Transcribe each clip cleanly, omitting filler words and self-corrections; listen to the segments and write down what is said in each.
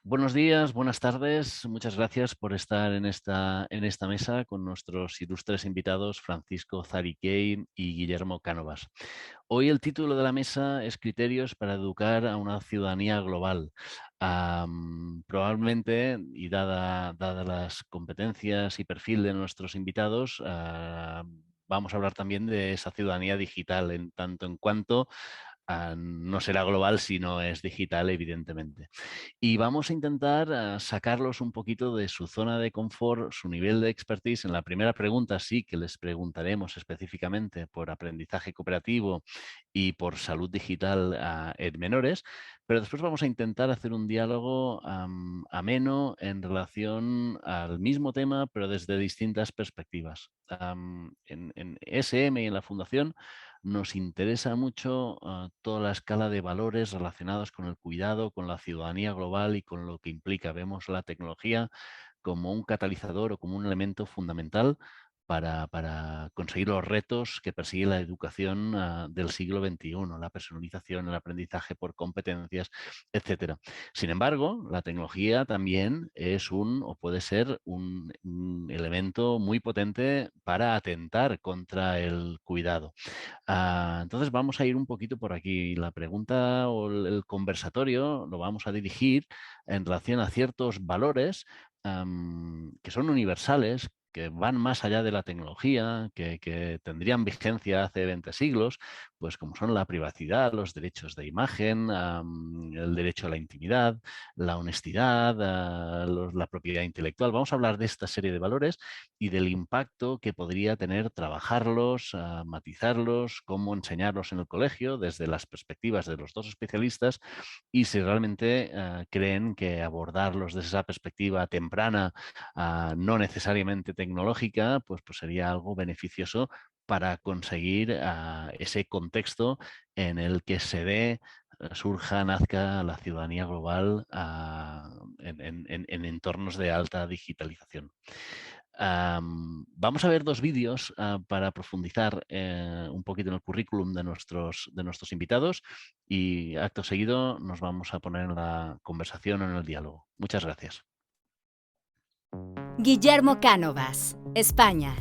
Buenos días, buenas tardes. Muchas gracias por estar en esta mesa con nuestros ilustres invitados Francisco Zariquey y Guillermo Cánovas. Hoy el título de la mesa es Criterios para educar a una ciudadanía global. Probablemente, y dada las competencias y perfil de nuestros invitados, vamos a hablar también de esa ciudadanía digital, en tanto en cuanto no será global si no es digital, evidentemente. Y vamos a intentar sacarlos un poquito de su zona de confort, su nivel de expertise. En la primera pregunta sí que les preguntaremos específicamente por aprendizaje cooperativo y por salud digital en menores, pero después vamos a intentar hacer un diálogo ameno en relación al mismo tema, pero desde distintas perspectivas. En SM y en la Fundación nos interesa mucho toda la escala de valores relacionados con el cuidado, con la ciudadanía global y con lo que implica. Vemos la tecnología como un catalizador o como un elemento fundamental para conseguir los retos que persigue la educación del siglo XXI, la personalización, el aprendizaje por competencias, etcétera. Sin embargo, la tecnología también es o puede ser un elemento muy potente para atentar contra el cuidado. Entonces vamos a ir un poquito por aquí. La pregunta o el conversatorio lo vamos a dirigir en relación a ciertos valores que son universales, que van más allá de la tecnología, que tendrían vigencia hace 20 siglos, pues como son la privacidad, los derechos de imagen, el derecho a la intimidad, la honestidad, la propiedad intelectual. Vamos a hablar de esta serie de valores y del impacto que podría tener trabajarlos, matizarlos, cómo enseñarlos en el colegio desde las perspectivas de los dos especialistas y si realmente creen que abordarlos desde esa perspectiva temprana, no necesariamente tecnológica, pues sería algo beneficioso para conseguir ese contexto en el que se dé, surja, nazca la ciudadanía global en entornos de alta digitalización. Vamos a ver dos vídeos para profundizar un poquito en el currículum de nuestros invitados y acto seguido nos vamos a poner en la conversación o en el diálogo. Muchas gracias. Guillermo Cánovas, España.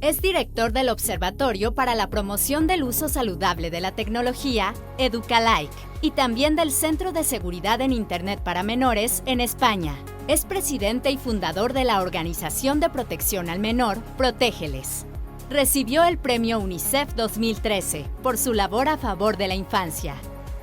Es director del Observatorio para la Promoción del Uso Saludable de la Tecnología, Educalike, y también del Centro de Seguridad en Internet para Menores en España. Es presidente y fundador de la Organización de Protección al Menor, Protégeles. Recibió el Premio UNICEF 2013 por su labor a favor de la infancia.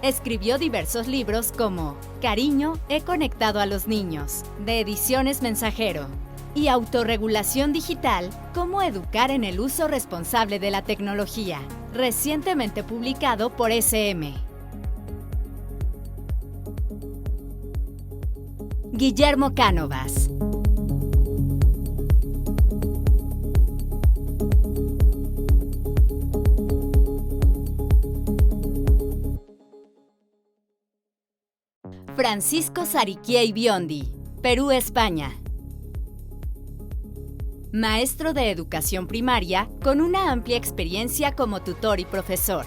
Escribió diversos libros como Cariño, he conectado a los niños, de Ediciones Mensajero, y Autorregulación Digital, cómo educar en el uso responsable de la tecnología, recientemente publicado por SM. Guillermo Cánovas. Francisco Zariquey Biondi, Perú, España. Maestro de educación primaria con una amplia experiencia como tutor y profesor.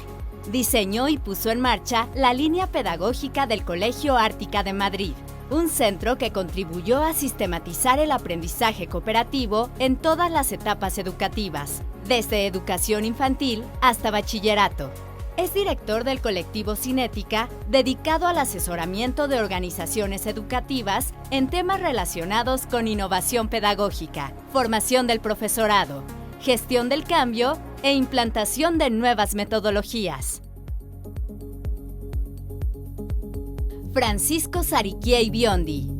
Diseñó y puso en marcha la línea pedagógica del Colegio Ártica de Madrid, un centro que contribuyó a sistematizar el aprendizaje cooperativo en todas las etapas educativas, desde educación infantil hasta bachillerato. Es director del colectivo Cinética, dedicado al asesoramiento de organizaciones educativas en temas relacionados con innovación pedagógica, formación del profesorado, gestión del cambio e implantación de nuevas metodologías. Francisco Zariquey Biondi.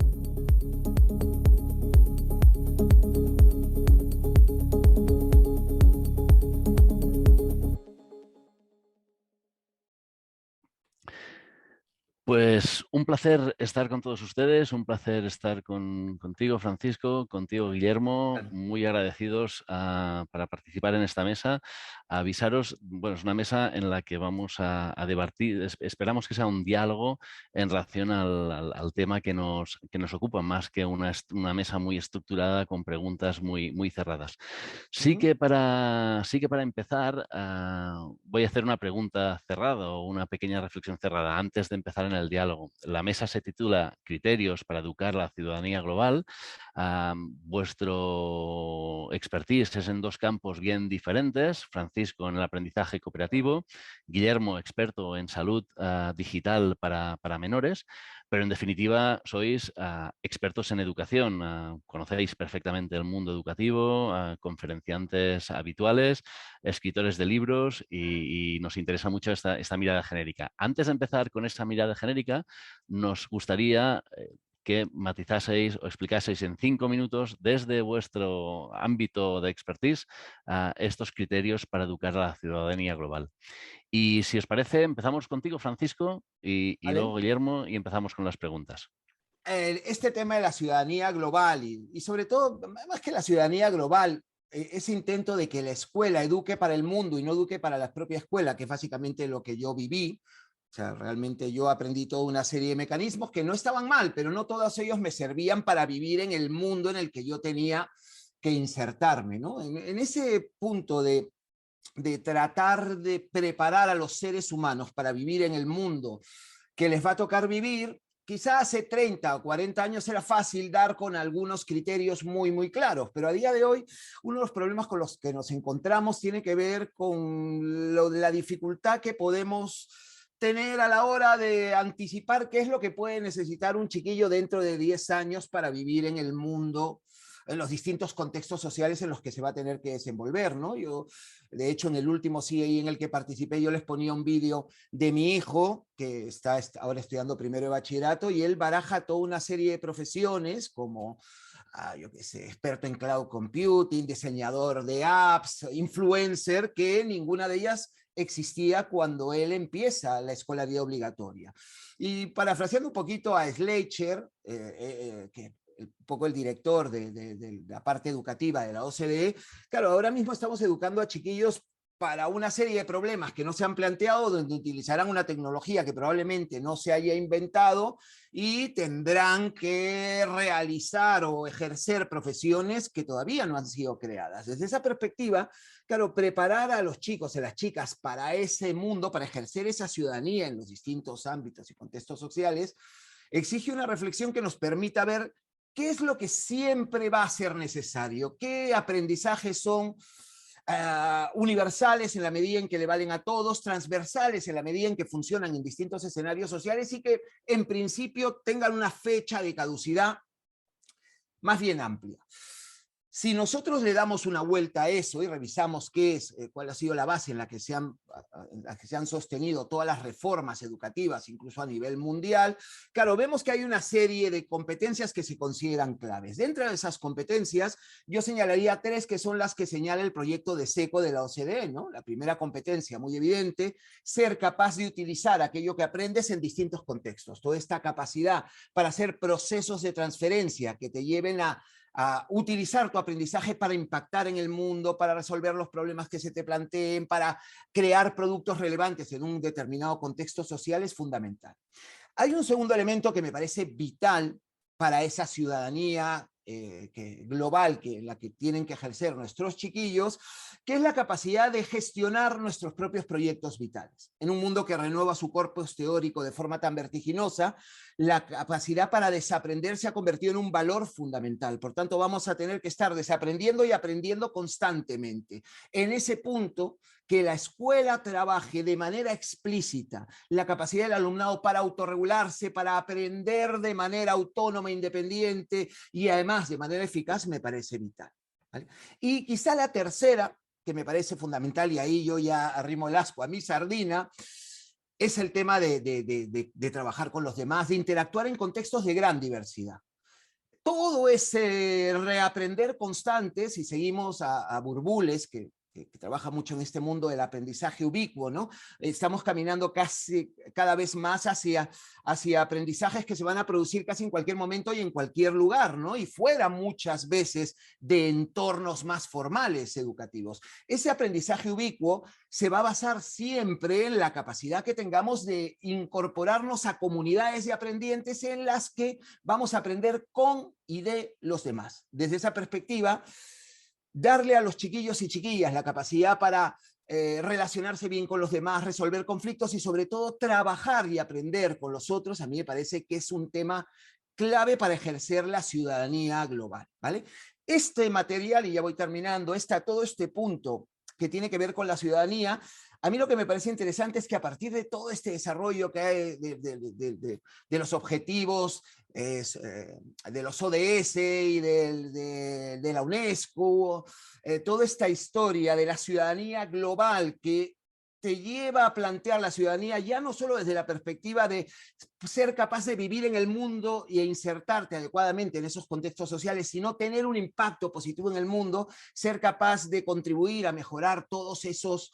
Pues un placer estar con todos ustedes, un placer estar contigo, Francisco, contigo, Guillermo, muy agradecidos para participar en esta mesa. Avisaros, bueno, es una mesa en la que vamos a debatir, esperamos que sea un diálogo en relación al tema que nos ocupa, más que una mesa muy estructurada con preguntas muy cerradas. Sí que para empezar voy a hacer una pregunta cerrada o una pequeña reflexión cerrada. Antes de empezar en en el diálogo. La mesa se titula Criterios para educar la ciudadanía global. Vuestro expertise es en dos campos bien diferentes. Francisco en el aprendizaje cooperativo, Guillermo experto en salud digital para menores, pero en definitiva sois expertos en educación. Conocéis perfectamente el mundo educativo, conferenciantes habituales, escritores de libros y nos interesa mucho esta mirada genérica. Antes de empezar con esta mirada genérica, nos gustaría que matizaseis o explicaseis en 5 minutos desde vuestro ámbito de expertise estos criterios para educar a la ciudadanía global. Y si os parece, empezamos contigo, Francisco, y ¿Vale? luego Guillermo, y empezamos con las preguntas. Este tema de la ciudadanía global y sobre todo, más que la ciudadanía global, ese intento de que la escuela eduque para el mundo y no eduque para la propia escuela, que es básicamente lo que yo viví. O sea, realmente yo aprendí toda una serie de mecanismos que no estaban mal, pero no todos ellos me servían para vivir en el mundo en el que yo tenía que insertarme, ¿no? En ese punto de tratar de preparar a los seres humanos para vivir en el mundo que les va a tocar vivir, quizá hace 30 o 40 años era fácil dar con algunos criterios muy, muy claros, pero a día de hoy uno de los problemas con los que nos encontramos tiene que ver con la dificultad que podemos tener a la hora de anticipar qué es lo que puede necesitar un chiquillo dentro de 10 años para vivir en el mundo, en los distintos contextos sociales en los que se va a tener que desenvolver, ¿no? Yo, de hecho, en el último CIE en el que participé, yo les ponía un vídeo de mi hijo, que está ahora estudiando primero de bachillerato, y él baraja toda una serie de profesiones como, yo qué sé, experto en cloud computing, diseñador de apps, influencer, que ninguna de ellas existía cuando él empieza la escolaridad obligatoria. Y parafraseando un poquito a Schleicher, que un poco el director de la parte educativa de la OCDE, claro, ahora mismo estamos educando a chiquillos para una serie de problemas que no se han planteado, donde utilizarán una tecnología que probablemente no se haya inventado y tendrán que realizar o ejercer profesiones que todavía no han sido creadas. Desde esa perspectiva, claro, preparar a los chicos y a las chicas para ese mundo, para ejercer esa ciudadanía en los distintos ámbitos y contextos sociales, exige una reflexión que nos permita ver qué es lo que siempre va a ser necesario, qué aprendizajes son universales en la medida en que le valen a todos, transversales en la medida en que funcionan en distintos escenarios sociales y que en principio tengan una fecha de caducidad más bien amplia. Si nosotros le damos una vuelta a eso y revisamos qué es, cuál ha sido la base en la que se han sostenido todas las reformas educativas, incluso a nivel mundial, claro, vemos que hay una serie de competencias que se consideran claves. Dentro de esas competencias, yo señalaría 3 que son las que señala el proyecto de SECO de la OCDE, ¿no? La primera competencia, muy evidente, ser capaz de utilizar aquello que aprendes en distintos contextos. Toda esta capacidad para hacer procesos de transferencia que te lleven a utilizar tu aprendizaje para impactar en el mundo, para resolver los problemas que se te planteen, para crear productos relevantes en un determinado contexto social es fundamental. Hay un segundo elemento que me parece vital para esa ciudadanía global la que tienen que ejercer nuestros chiquillos, que es la capacidad de gestionar nuestros propios proyectos vitales. En un mundo que renueva su corpus teórico de forma tan vertiginosa, la capacidad para desaprender se ha convertido en un valor fundamental. Por tanto, vamos a tener que estar desaprendiendo y aprendiendo constantemente. En ese punto, que la escuela trabaje de manera explícita la capacidad del alumnado para autorregularse, para aprender de manera autónoma, independiente y además de manera eficaz, me parece vital, ¿vale? Y quizá la tercera, que me parece fundamental, y ahí yo ya arrimo el asco a mi sardina, es el tema de trabajar con los demás, de interactuar en contextos de gran diversidad. Todo ese reaprender constante, si seguimos a Burbules, que trabaja mucho en este mundo del aprendizaje ubicuo, ¿no? Estamos caminando cada vez más hacia aprendizajes que se van a producir casi en cualquier momento y en cualquier lugar, ¿no? Y fuera muchas veces de entornos más formales educativos. Ese aprendizaje ubicuo se va a basar siempre en la capacidad que tengamos de incorporarnos a comunidades de aprendientes en las que vamos a aprender con y de los demás. Desde esa perspectiva, darle a los chiquillos y chiquillas la capacidad para relacionarse bien con los demás, resolver conflictos y sobre todo trabajar y aprender con los otros, a mí me parece que es un tema clave para ejercer la ciudadanía global, ¿vale? Este material, y ya voy terminando, todo este punto que tiene que ver con la ciudadanía, a mí lo que me parece interesante es que a partir de todo este desarrollo que hay de los objetivos, de los ODS y de la UNESCO, toda esta historia de la ciudadanía global que te lleva a plantear la ciudadanía ya no solo desde la perspectiva de ser capaz de vivir en el mundo e insertarte adecuadamente en esos contextos sociales, sino tener un impacto positivo en el mundo, ser capaz de contribuir a mejorar todos esos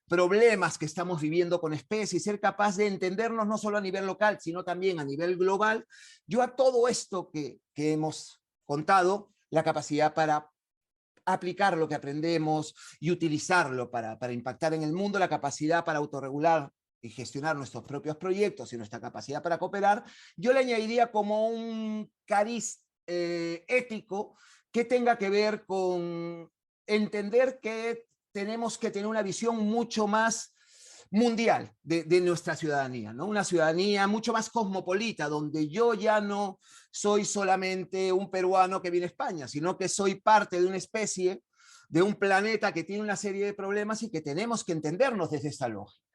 problemas que estamos viviendo con especies, ser capaz de entendernos no solo a nivel local, sino también a nivel global. Yo a todo esto que hemos contado, la capacidad para aplicar lo que aprendemos y utilizarlo para impactar en el mundo, la capacidad para autorregular y gestionar nuestros propios proyectos y nuestra capacidad para cooperar, yo le añadiría como un cariz ético que tenga que ver con entender que tenemos que tener una visión mucho más mundial de nuestra ciudadanía, ¿no? Una ciudadanía mucho más cosmopolita, donde yo ya no soy solamente un peruano que viene a España, sino que soy parte de una especie, de un planeta que tiene una serie de problemas y que tenemos que entendernos desde esta lógica.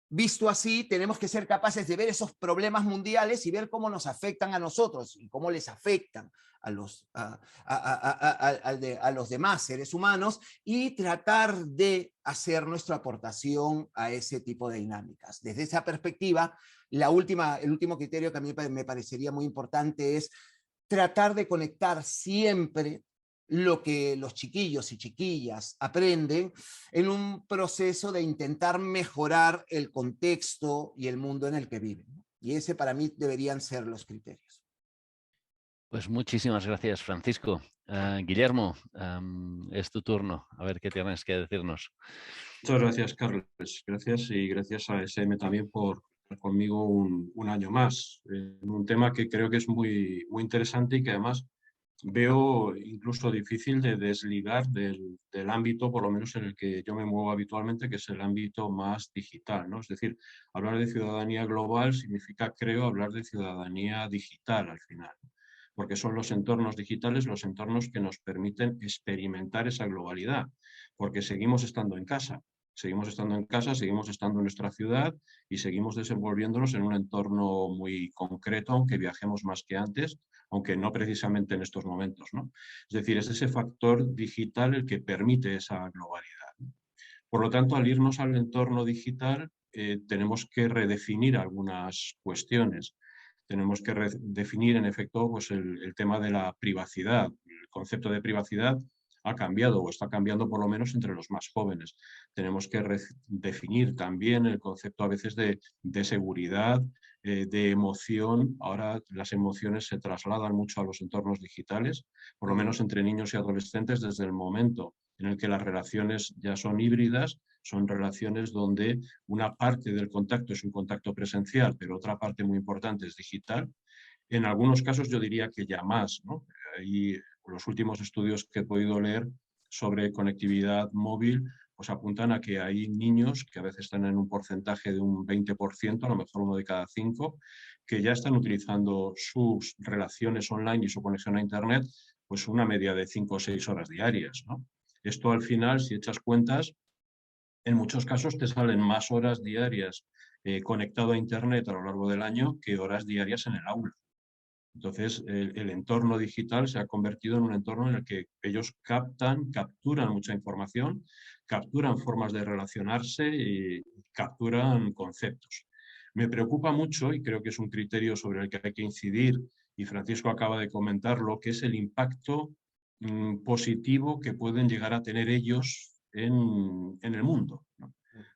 Visto así, tenemos que ser capaces de ver esos problemas mundiales y ver cómo nos afectan a nosotros y cómo les afectan a los demás seres humanos y tratar de hacer nuestra aportación a ese tipo de dinámicas. Desde esa perspectiva, el último criterio que a mí me parecería muy importante es tratar de conectar siempre lo que los chiquillos y chiquillas aprenden en un proceso de intentar mejorar el contexto y el mundo en el que viven. Y ese para mí deberían ser los criterios. Pues muchísimas gracias, Francisco. Guillermo, es tu turno. A ver qué tienes que decirnos. Muchas gracias, Carlos. Gracias y gracias a SM también por estar conmigo un año más en un tema que creo que es muy, muy interesante y que además veo incluso difícil de desligar del ámbito, por lo menos en el que yo me muevo habitualmente, que es el ámbito más digital, ¿no? Es decir, hablar de ciudadanía global significa, creo, hablar de ciudadanía digital al final, porque son los entornos digitales los entornos que nos permiten experimentar esa globalidad, porque seguimos estando en casa. Seguimos estando en casa, seguimos estando en nuestra ciudad y seguimos desenvolviéndonos en un entorno muy concreto, aunque viajemos más que antes, aunque no precisamente en estos momentos, ¿no? Es decir, es ese factor digital el que permite esa globalidad, ¿no? Por lo tanto, al irnos al entorno digital, tenemos que redefinir algunas cuestiones. Tenemos que redefinir, en efecto, pues el tema de la privacidad. El concepto de privacidad ha cambiado o está cambiando por lo menos entre los más jóvenes. Tenemos que definir también el concepto a veces de seguridad, de emoción. Ahora las emociones se trasladan mucho a los entornos digitales, por lo menos entre niños y adolescentes, desde el momento en el que las relaciones ya son híbridas, son relaciones donde una parte del contacto es un contacto presencial, pero otra parte muy importante es digital. En algunos casos yo diría que ya más, ¿no? Y los últimos estudios que he podido leer sobre conectividad móvil pues apuntan a que hay niños que a veces están en un porcentaje de un 20%, a lo mejor 1 de cada 5, que ya están utilizando sus relaciones online y su conexión a Internet pues una media de 5 o 6 horas diarias, ¿no? Esto al final, si echas cuentas, en muchos casos te salen más horas diarias conectado a Internet a lo largo del año que horas diarias en el aula. Entonces, el entorno digital se ha convertido en un entorno en el que ellos capturan mucha información, capturan formas de relacionarse y capturan conceptos. Me preocupa mucho, y creo que es un criterio sobre el que hay que incidir, y Francisco acaba de comentarlo, que es el impacto positivo que pueden llegar a tener ellos en el mundo, ¿no?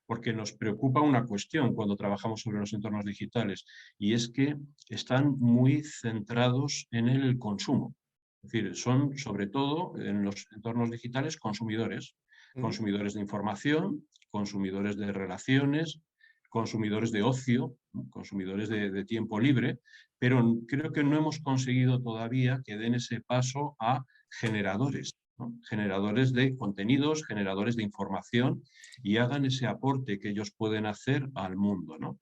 Porque nos preocupa una cuestión cuando trabajamos sobre los entornos digitales, y es que están muy centrados en el consumo. Es decir, son sobre todo en los entornos digitales consumidores, consumidores de información, consumidores de relaciones, consumidores de ocio, ¿no? Consumidores de tiempo libre, pero creo que no hemos conseguido todavía que den ese paso a generadores ¿no? Generadores de contenidos, generadores de información, y hagan ese aporte que ellos pueden hacer al mundo, ¿no?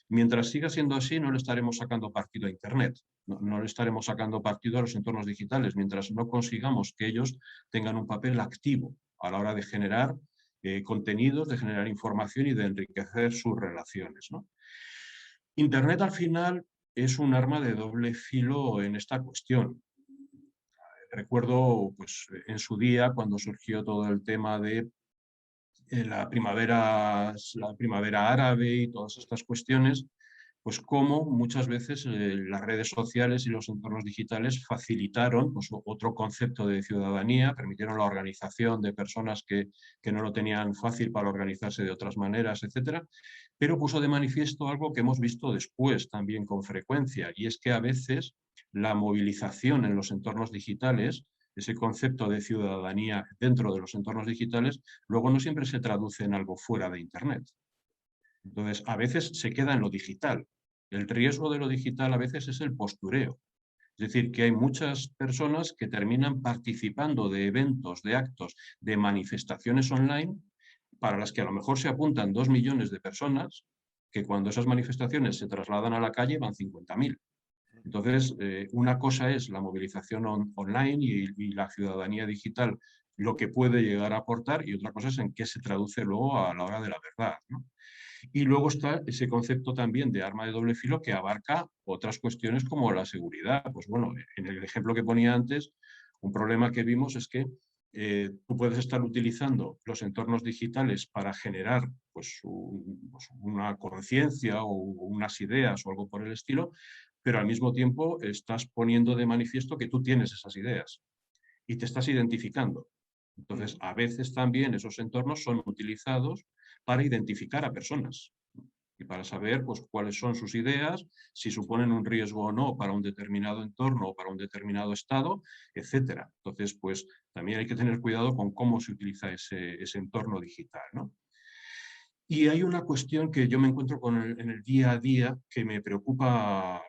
Mientras siga siendo así, no le estaremos sacando partido a Internet, no le estaremos sacando partido a los entornos digitales, mientras no consigamos que ellos tengan un papel activo a la hora de generar contenidos, de generar información y de enriquecer sus relaciones, ¿no? Internet al final es un arma de doble filo en esta cuestión. Recuerdo pues, en su día, cuando surgió todo el tema de la primavera árabe y todas estas cuestiones, pues cómo muchas veces las redes sociales y los entornos digitales facilitaron pues, otro concepto de ciudadanía, permitieron la organización de personas que no lo tenían fácil para organizarse de otras maneras, etcétera, pero puso de manifiesto algo que hemos visto después también con frecuencia, y es que a veces la movilización en los entornos digitales, ese concepto de ciudadanía dentro de los entornos digitales, luego no siempre se traduce en algo fuera de Internet. Entonces, a veces se queda en lo digital. El riesgo de lo digital a veces es el postureo. Es decir, que hay muchas personas que terminan participando de eventos, de actos, de manifestaciones online, para las que a lo mejor se apuntan 2 millones de personas, que cuando esas manifestaciones se trasladan a la calle van 50.000. Entonces, una cosa es la movilización online y la ciudadanía digital, lo que puede llegar a aportar, y otra cosa es en qué se traduce luego a la hora de la verdad, ¿no? Y luego está ese concepto también de arma de doble filo que abarca otras cuestiones como la seguridad. Pues bueno, en el ejemplo que ponía antes, un problema que vimos es que tú puedes estar utilizando los entornos digitales para generar pues, una conciencia o unas ideas o algo por el estilo, pero al mismo tiempo estás poniendo de manifiesto que tú tienes esas ideas y te estás identificando. Entonces, a veces también esos entornos son utilizados para identificar a personas y para saber pues, cuáles son sus ideas, si suponen un riesgo o no para un determinado entorno o para un determinado estado, etc. Entonces, pues también hay que tener cuidado con cómo se utiliza ese entorno digital, ¿no? Y hay una cuestión que yo me encuentro en el día a día que me preocupa,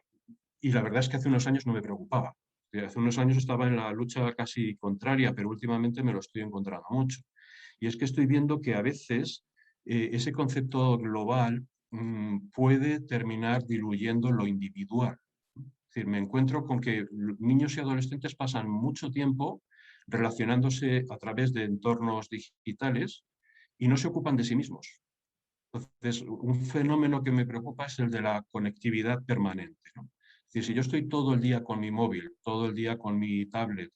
y la verdad es que hace unos años no me preocupaba. Hace unos años estaba en la lucha casi contraria, pero últimamente me lo estoy encontrando mucho. Y es que estoy viendo que a veces ese concepto global puede terminar diluyendo lo individual. Es decir, me encuentro con que niños y adolescentes pasan mucho tiempo relacionándose a través de entornos digitales y no se ocupan de sí mismos. Entonces, un fenómeno que me preocupa es el de la conectividad permanente, ¿no? Es decir, si yo estoy todo el día con mi móvil, todo el día con mi tablet,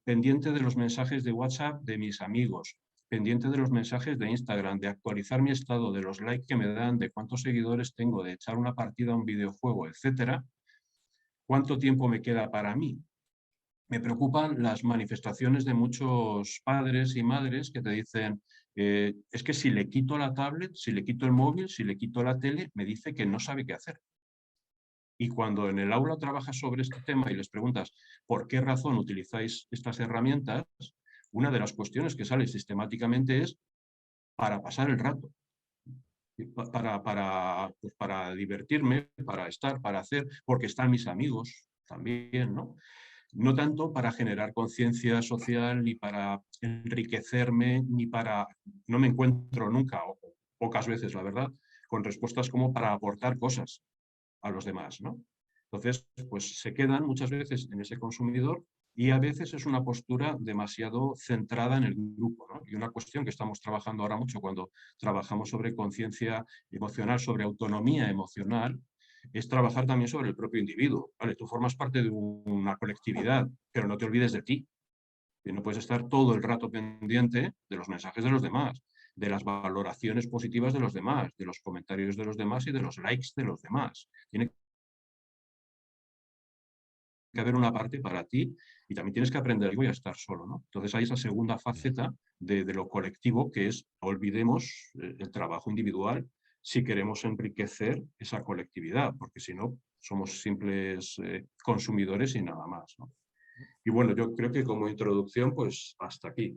pendiente de los mensajes de WhatsApp de mis amigos, pendiente de los mensajes de Instagram, de actualizar mi estado, de los likes que me dan, de cuántos seguidores tengo, de echar una partida a un videojuego, etcétera, ¿cuánto tiempo me queda para mí? Me preocupan las manifestaciones de muchos padres y madres que te dicen, es que si le quito la tablet, si le quito el móvil, si le quito la tele, me dice que no sabe qué hacer. Y cuando en el aula trabajas sobre este tema y les preguntas por qué razón utilizáis estas herramientas, una de las cuestiones que sale sistemáticamente es para pasar el rato, pues para divertirme, para estar, para hacer, porque están mis amigos también, ¿no? No tanto para generar conciencia social, ni para enriquecerme, ni para... No me encuentro nunca, o pocas veces, la verdad, con respuestas como para aportar cosas a los demás, ¿no? Entonces, pues se quedan muchas veces en ese consumidor y a veces es una postura demasiado centrada en el grupo, ¿no? Y una cuestión que estamos trabajando ahora mucho cuando trabajamos sobre conciencia emocional, sobre autonomía emocional, es trabajar también sobre el propio individuo. Vale, tú formas parte de una colectividad, pero no te olvides de ti. Y no puedes estar todo el rato pendiente de los mensajes de los demás, de las valoraciones positivas de los demás, de los comentarios de los demás y de los likes de los demás. Tiene que haber una parte para ti y también tienes que aprender a estar solo, ¿no? Entonces hay esa segunda faceta de lo colectivo que es, no olvidemos el trabajo individual si queremos enriquecer esa colectividad, porque si no somos simples consumidores y nada más, ¿no? Y bueno, yo creo que como introducción, pues hasta aquí.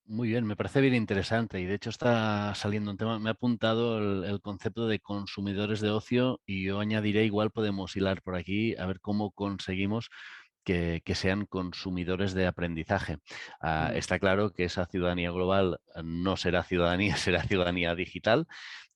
Muy bien, me parece bien interesante y de hecho está saliendo un tema. Me ha apuntado el concepto de consumidores de ocio y yo añadiré, igual podemos hilar por aquí a ver cómo conseguimos que sean consumidores de aprendizaje. Está claro que esa ciudadanía global no será ciudadanía, será ciudadanía digital.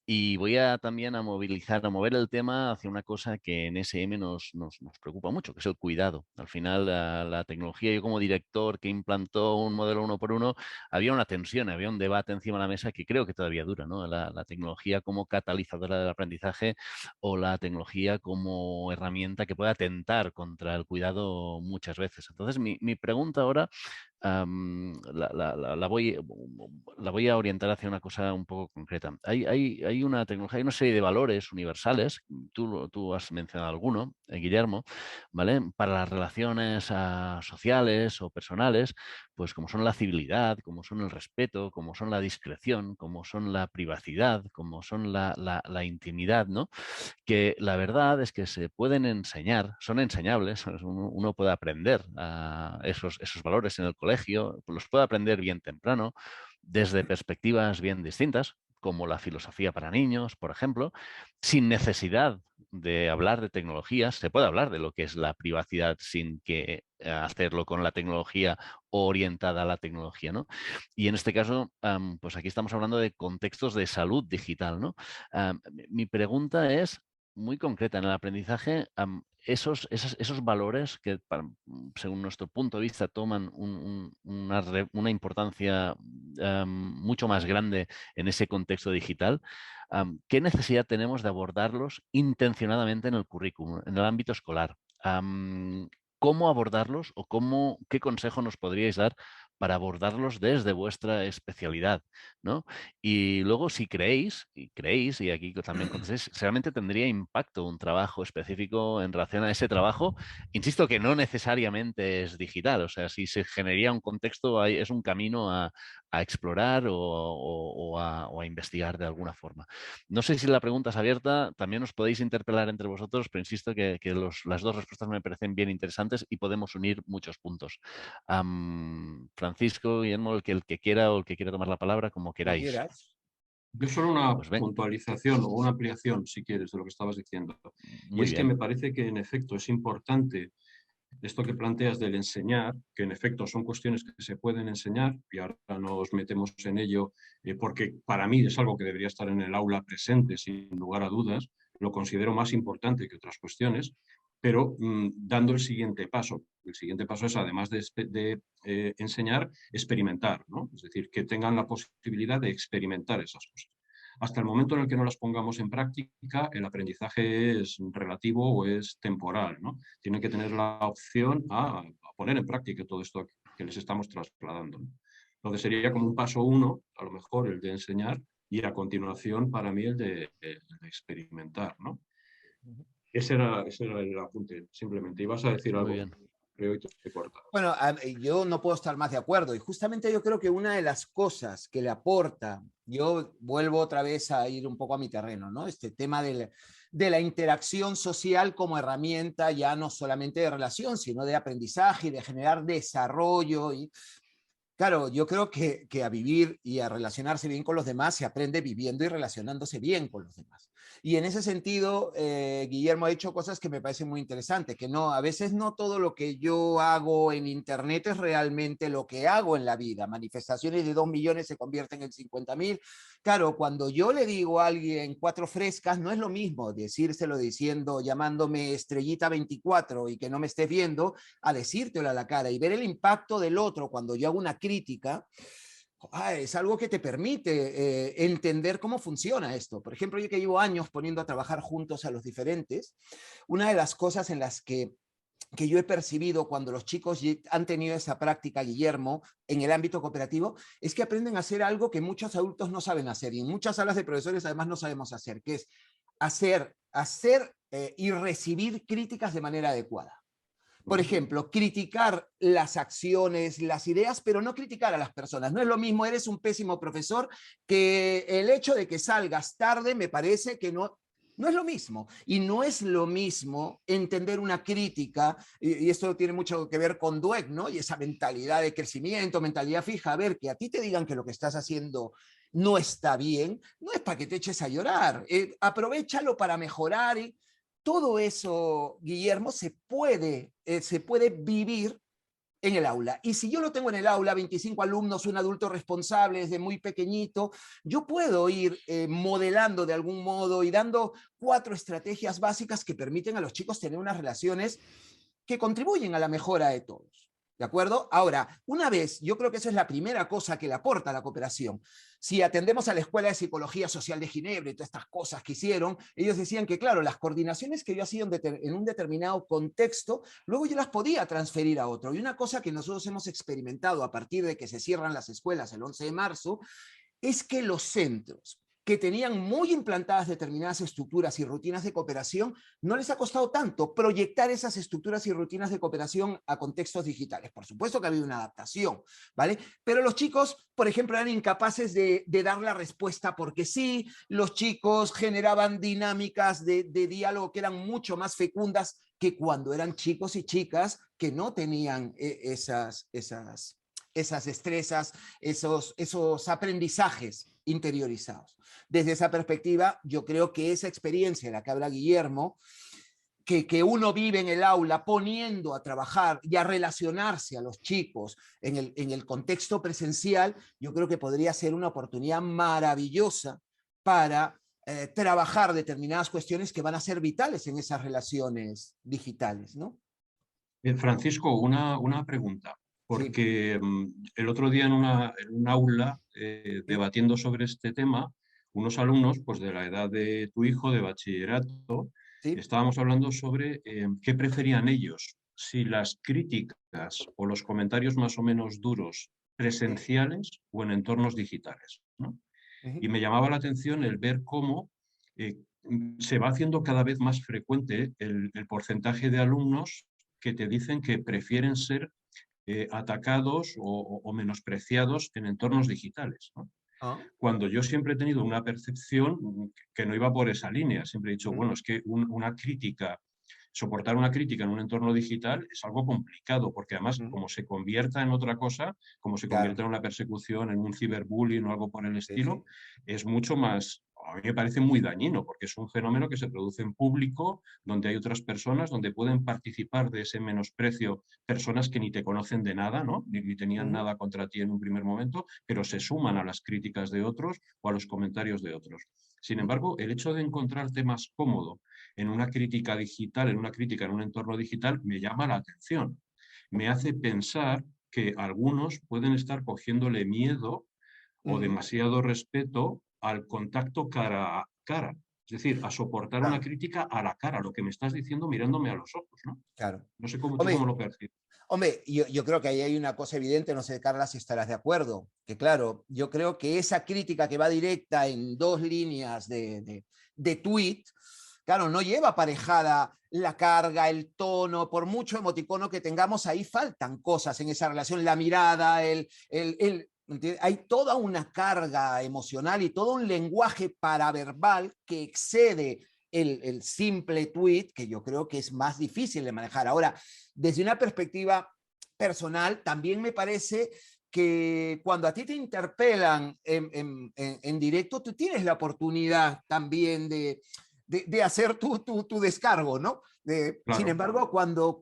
Y voy también a mover el tema hacia una cosa que en SM nos preocupa mucho, que es el cuidado. Al final, la tecnología, yo como director que implantó un modelo 1x1, había una tensión, había un debate encima de la mesa que creo que todavía dura, ¿no? La tecnología como catalizadora del aprendizaje o la tecnología como herramienta que puede atentar contra el cuidado muchas veces. Entonces, mi pregunta ahora la voy a orientar hacia una cosa un poco concreta. Hay una tecnología, hay una serie de valores universales, tú has mencionado alguno, Guillermo, ¿vale? Para las relaciones sociales o personales, pues como son la civilidad, como son el respeto, como son la discreción, como son la privacidad, como son la intimidad, ¿no? Que la verdad es que se pueden enseñar, son enseñables, uno puede aprender esos valores en el colegio, los puede aprender bien temprano, desde perspectivas bien distintas, como la filosofía para niños, por ejemplo, sin necesidad de hablar de tecnologías. Se puede hablar de lo que es la privacidad sin que hacerlo con la tecnología o orientada a la tecnología, ¿no? Y en este caso, pues aquí estamos hablando de contextos de salud digital, ¿no? Mi pregunta es muy concreta. En el aprendizaje, esos valores que, según nuestro punto de vista, toman una importancia mucho más grande en ese contexto digital, ¿qué necesidad tenemos de abordarlos intencionadamente en el currículum, en el ámbito escolar? ¿Cómo abordarlos o qué consejo nos podríais dar para abordarlos desde vuestra especialidad, ¿no? Y luego, si creéis, y aquí también contestéis, realmente tendría impacto un trabajo específico en relación a ese trabajo. Insisto que no necesariamente es digital, o sea, si se generaría un contexto, es un camino a explorar o a investigar de alguna forma. No sé si la pregunta es abierta, también os podéis interpelar entre vosotros, pero insisto que las dos respuestas me parecen bien interesantes y podemos unir muchos puntos. Francisco, Guillermo, el que quiera o el que quiera tomar la palabra, como Como queráis. quieras. Yo solo una Pues ven, puntualización o una ampliación, si quieres, de lo que estabas diciendo. Y muy es que me bien. parece que, en efecto, es importante esto que planteas del enseñar, que en efecto son cuestiones que se pueden enseñar, y ahora nos metemos en ello, porque para mí es algo que debería estar en el aula presente, sin lugar a dudas, lo considero más importante que otras cuestiones, pero dando el siguiente paso. El siguiente paso es, además de enseñar, experimentar, ¿no? Es decir, que tengan la posibilidad de experimentar esas cosas. Hasta el momento en el que no las pongamos en práctica, el aprendizaje es relativo o es temporal, ¿no? Tienen que tener la opción a poner en práctica todo esto que les estamos trasladando, ¿no? Entonces sería como un paso uno, a lo mejor el de enseñar, y a continuación para mí el de experimentar, ¿no? Ese era el apunte, simplemente. Ibas a decir Muy algo, bien. creo, y te cortas. Bueno, yo no puedo estar más de acuerdo. Y justamente yo creo que una de las cosas que le aporta, yo vuelvo otra vez a ir un poco a mi terreno, ¿no? Este tema de la interacción social como herramienta ya no solamente de relación, sino de aprendizaje y de generar desarrollo. Y claro, yo creo que a vivir y a relacionarse bien con los demás se aprende viviendo y relacionándose bien con los demás. Y en ese sentido, Guillermo ha dicho cosas que me parecen muy interesantes, que no, a veces no todo lo que yo hago en Internet es realmente lo que hago en la vida. Manifestaciones de 2 millones se convierten en 50.000. Claro, cuando yo le digo a alguien 4 frescas, no es lo mismo decírselo diciendo, llamándome estrellita 24 y que no me estés viendo, a decírtelo a la cara y ver el impacto del otro cuando yo hago una crítica. Es algo que te permite entender cómo funciona esto. Por ejemplo, yo que llevo años poniendo a trabajar juntos a los diferentes, una de las cosas en las que yo he percibido cuando los chicos han tenido esa práctica, Guillermo, en el ámbito cooperativo, es que aprenden a hacer algo que muchos adultos no saben hacer y en muchas salas de profesores además no sabemos hacer, que es hacer y recibir críticas de manera adecuada. Por ejemplo, criticar las acciones, las ideas, pero no criticar a las personas. No es lo mismo, eres un pésimo profesor, que el hecho de que salgas tarde me parece que no es lo mismo. Y no es lo mismo entender una crítica, y esto tiene mucho que ver con Dweck, ¿no? Y esa mentalidad de crecimiento, mentalidad fija. A ver, que a ti te digan que lo que estás haciendo no está bien, no es para que te eches a llorar. Aprovéchalo para mejorar todo eso, Guillermo, se puede vivir en el aula. Y si yo lo tengo en el aula, 25 alumnos, un adulto responsable desde muy pequeñito, yo puedo ir modelando de algún modo y dando 4 estrategias básicas que permiten a los chicos tener unas relaciones que contribuyen a la mejora de todos. ¿De acuerdo? Ahora, una vez, yo creo que esa es la primera cosa que le aporta a la cooperación. Si atendemos a la Escuela de Psicología Social de Ginebra y todas estas cosas que hicieron, ellos decían que, claro, las coordinaciones que yo hacía en un determinado contexto, luego yo las podía transferir a otro. Y una cosa que nosotros hemos experimentado a partir de que se cierran las escuelas el 11 de marzo, es que los centros que tenían muy implantadas determinadas estructuras y rutinas de cooperación, no les ha costado tanto proyectar esas estructuras y rutinas de cooperación a contextos digitales. Por supuesto que ha habido una adaptación, ¿vale? Pero los chicos, por ejemplo, eran incapaces de dar la respuesta porque sí, los chicos generaban dinámicas de diálogo que eran mucho más fecundas que cuando eran chicos y chicas que no tenían esas destrezas, esos aprendizajes interiorizados. Desde esa perspectiva, yo creo que esa experiencia de la que habla Guillermo, que uno vive en el aula poniendo a trabajar y a relacionarse a los chicos en el contexto presencial, yo creo que podría ser una oportunidad maravillosa para trabajar determinadas cuestiones que van a ser vitales en esas relaciones digitales, ¿no? Francisco, una pregunta, Sí, porque el otro día en un aula debatiendo sobre este tema, unos alumnos pues, de la edad de tu hijo, de bachillerato, sí. estábamos hablando sobre qué preferían ellos, si las críticas o los comentarios más o menos duros Sí. presenciales o en entornos digitales, ¿no? Y me llamaba la atención el ver cómo eh, se va haciendo cada vez más frecuente el porcentaje de alumnos que te dicen que prefieren ser atacados o menospreciados en entornos digitales, ¿no? Ah, Cuando yo siempre he tenido una percepción que no iba por esa línea, siempre he dicho, mm, bueno, es que una crítica, soportar una crítica en un entorno digital es algo complicado, porque además, mm, como se convierta en otra cosa, como se claro, convierta en una persecución, en un ciberbullying o algo por el sí, estilo, sí. es mucho más, a mí me parece muy dañino, porque es un fenómeno que se produce en público, donde hay otras personas, donde pueden participar de ese menosprecio personas que ni te conocen de nada, ¿no? Ni tenían Ujú, nada contra ti en un primer momento, pero se suman a las críticas de otros o a los comentarios de otros. Sin ujú, embargo, el hecho de encontrarte más cómodo en una crítica digital, en una crítica en un entorno digital, me llama la atención. Me hace pensar que algunos pueden estar cogiéndole miedo o ujú, demasiado respeto al contacto cara a cara. Es decir, a soportar una claro, crítica a la cara, lo que me estás diciendo mirándome a los ojos, ¿no? claro. No sé cómo tú cómo Hombre, lo percibes. yo creo que ahí hay una cosa evidente, no sé, Carla, si estarás de acuerdo, que claro, yo creo que esa crítica que va directa en 2 líneas de tweet, claro, no lleva aparejada la carga, el tono, por mucho emoticono que tengamos, ahí faltan cosas en esa relación, la mirada, hay toda una carga emocional y todo un lenguaje paraverbal que excede el simple tweet, que yo creo que es más difícil de manejar. Ahora, desde una perspectiva personal, también me parece que cuando a ti te interpelan en directo, tú tienes la oportunidad también de hacer tu descargo, ¿no? Sin Claro. embargo, cuando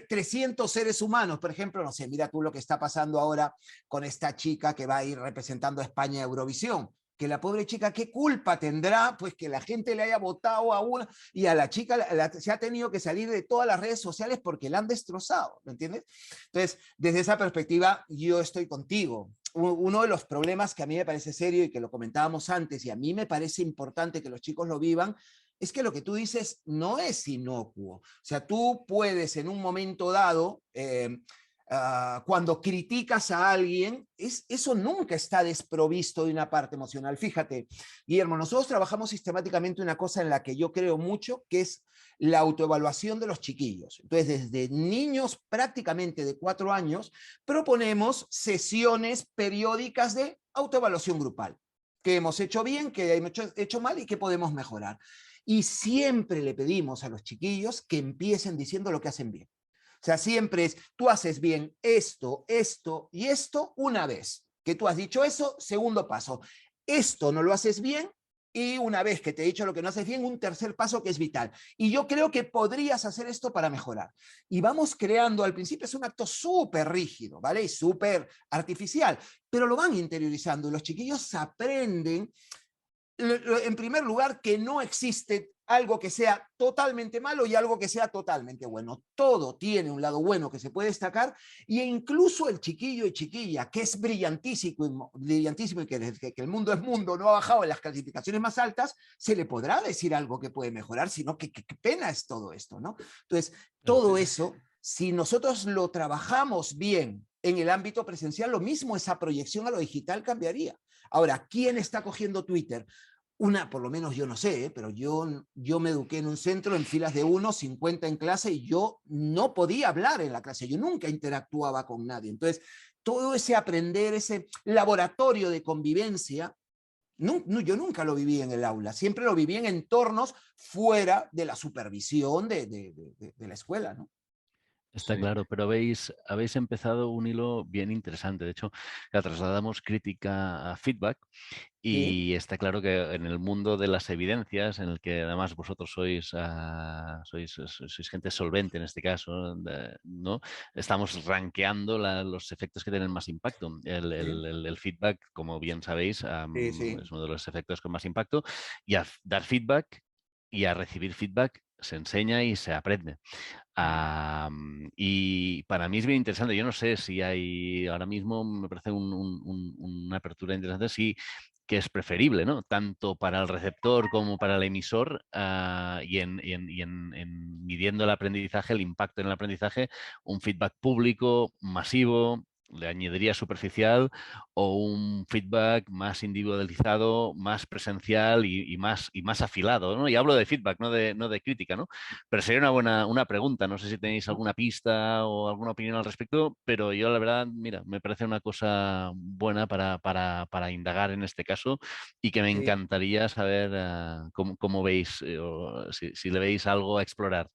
300 seres humanos, por ejemplo, no sé, mira tú lo que está pasando ahora con esta chica que va a ir representando a España a Eurovisión, que la pobre chica, ¿qué culpa tendrá? Pues que la gente le haya votado a una y a la chica se ha tenido que salir de todas las redes sociales porque la han destrozado, ¿me entiendes? Entonces, desde esa perspectiva, yo estoy contigo. Uno de los problemas que a mí me parece serio y que lo comentábamos antes y a mí me parece importante que los chicos lo vivan, es que lo que tú dices no es inocuo. O sea, tú puedes en un momento dado, cuando criticas a alguien, eso nunca está desprovisto de una parte emocional. Fíjate, Guillermo, nosotros trabajamos sistemáticamente una cosa en la que yo creo mucho, que es la autoevaluación de los chiquillos. Entonces, desde niños prácticamente de 4 años, proponemos sesiones periódicas de autoevaluación grupal. ¿Qué hemos hecho bien, qué hemos hecho mal y qué podemos mejorar? Y siempre le pedimos a los chiquillos que empiecen diciendo lo que hacen bien. O sea, siempre es, tú haces bien esto, esto y esto una vez. Que tú has dicho eso, segundo paso. Esto no lo haces bien, y una vez que te he dicho lo que no haces bien, un tercer paso que es vital. Y yo creo que podrías hacer esto para mejorar. Y vamos creando, al principio es un acto súper rígido, ¿vale? Y súper artificial, pero lo van interiorizando. Los chiquillos aprenden, en primer lugar, que no existe algo que sea totalmente malo y algo que sea totalmente bueno. Todo tiene un lado bueno que se puede destacar, y incluso el chiquillo y chiquilla, que es brillantísimo y que desde que el mundo es mundo no ha bajado en las clasificaciones más altas, se le podrá decir algo que puede mejorar, sino que qué pena es todo esto, ¿no? Entonces, todo eso, si nosotros lo trabajamos bien en el ámbito presencial, lo mismo, esa proyección a lo digital cambiaría. Ahora, ¿quién está cogiendo Twitter? Por lo menos yo no sé, pero yo me eduqué en un centro en filas de 1, 50 en clase, y yo no podía hablar en la clase, yo nunca interactuaba con nadie. Entonces, todo ese aprender, ese laboratorio de convivencia, yo nunca lo viví en el aula, siempre lo viví en entornos fuera de la supervisión de la escuela, ¿no? Está Sí. claro, pero habéis empezado un hilo bien interesante. De hecho, la trasladamos crítica a feedback, Sí, y está claro que en el mundo de las evidencias, en el que además vosotros sois gente solvente en este caso, ¿no? Estamos rankeando los efectos que tienen más impacto. sí, El feedback, como bien sabéis, sí, sí. es uno de los efectos con más impacto, y a dar feedback y a recibir feedback se enseña y se aprende. Y para mí es bien interesante. Yo no sé si hay, ahora mismo me parece una apertura interesante, sí, que es preferible, ¿no? Tanto para el receptor como para el emisor, en midiendo el aprendizaje, el impacto en el aprendizaje, un feedback público, masivo, le añadiría superficial, o un feedback más individualizado, más presencial y más afilado, ¿no? Y hablo de feedback, no de crítica, ¿no? Pero sería una pregunta. No sé si tenéis alguna pista o alguna opinión al respecto, pero yo la verdad, mira, me parece una cosa buena para indagar en este caso, y que me Sí. encantaría saber cómo veis, o si le veis algo a explorar.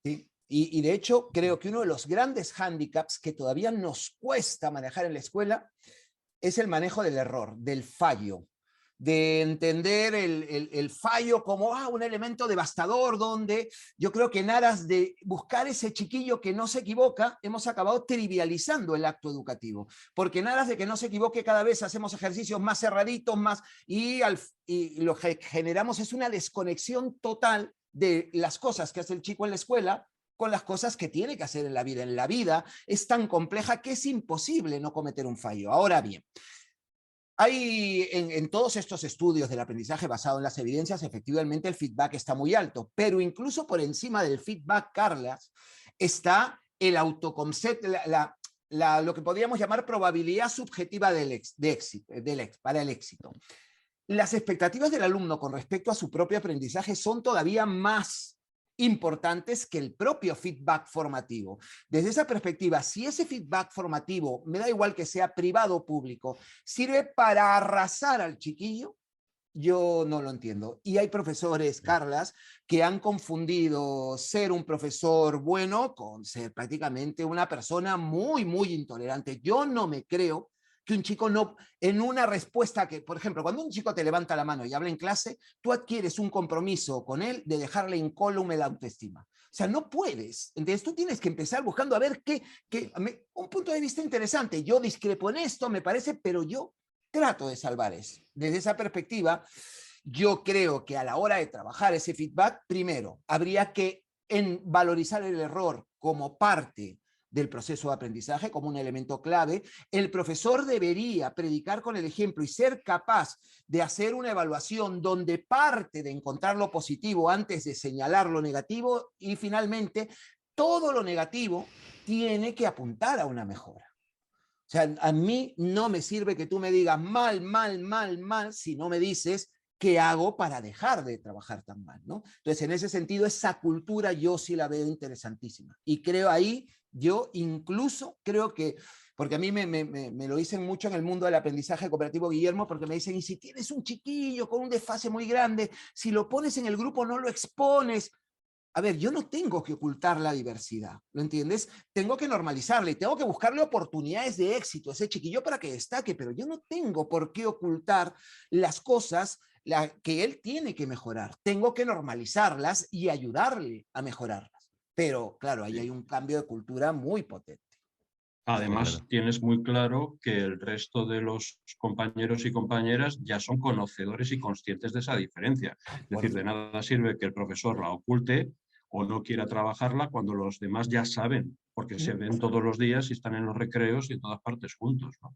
Sí. Y de hecho, creo que uno de los grandes hándicaps que todavía nos cuesta manejar en la escuela es el manejo del error, del fallo, de entender el fallo como un elemento devastador, donde yo creo que en aras de buscar ese chiquillo que no se equivoca, hemos acabado trivializando el acto educativo, porque en aras de que no se equivoque, cada vez hacemos ejercicios más cerraditos, y lo que generamos es una desconexión total de las cosas que hace el chico en la escuela con las cosas que tiene que hacer en la vida. En la vida es tan compleja que es imposible no cometer un fallo. Ahora bien, hay en todos estos estudios del aprendizaje basado en las evidencias, efectivamente el feedback está muy alto, pero incluso por encima del feedback, Carlas, está el autoconcepto, lo que podríamos llamar probabilidad subjetiva para el éxito. Las expectativas del alumno con respecto a su propio aprendizaje son todavía más importantes que el propio feedback formativo. Desde esa perspectiva, si ese feedback formativo, me da igual que sea privado o público, sirve para arrasar al chiquillo, yo no lo entiendo. Y hay profesores, Carlas, que han confundido ser un profesor bueno con ser prácticamente una persona muy, muy intolerante. Yo no me creo que un chico no, en una respuesta que, por ejemplo, cuando un chico te levanta la mano y habla en clase, tú adquieres un compromiso con él de dejarle incólume la autoestima. O sea, no puedes. Entonces tú tienes que empezar buscando a ver un punto de vista interesante. Yo discrepo en esto, me parece, pero yo trato de salvar eso. Desde esa perspectiva, yo creo que a la hora de trabajar ese feedback, primero, habría que valorizar el error como parte del proceso de aprendizaje, como un elemento clave. El profesor debería predicar con el ejemplo y ser capaz de hacer una evaluación donde parte de encontrar lo positivo antes de señalar lo negativo, y finalmente todo lo negativo tiene que apuntar a una mejora. O sea, a mí no me sirve que tú me digas mal, mal, mal, mal, si no me dices qué hago para dejar de trabajar tan mal, ¿no? Entonces, en ese sentido, esa cultura yo sí la veo interesantísima. Y creo ahí, yo incluso creo que, porque a mí me lo dicen mucho en el mundo del aprendizaje cooperativo, Guillermo, porque me dicen, y si tienes un chiquillo con un desfase muy grande, si lo pones en el grupo, no lo expones. A ver, yo no tengo que ocultar la diversidad, ¿lo entiendes? Tengo que normalizarla y tengo que buscarle oportunidades de éxito a ese chiquillo para que destaque, pero yo no tengo por qué ocultar las cosas que él tiene que mejorar. Tengo que normalizarlas y ayudarle a mejorarlas. Pero claro, ahí hay un cambio de cultura muy potente. Además, tienes muy claro que el resto de los compañeros y compañeras ya son conocedores y conscientes de esa diferencia. Es decir, de nada sirve que el profesor la oculte o no quiera trabajarla cuando los demás ya saben, porque se ven todos los días y están en los recreos y en todas partes juntos, ¿no?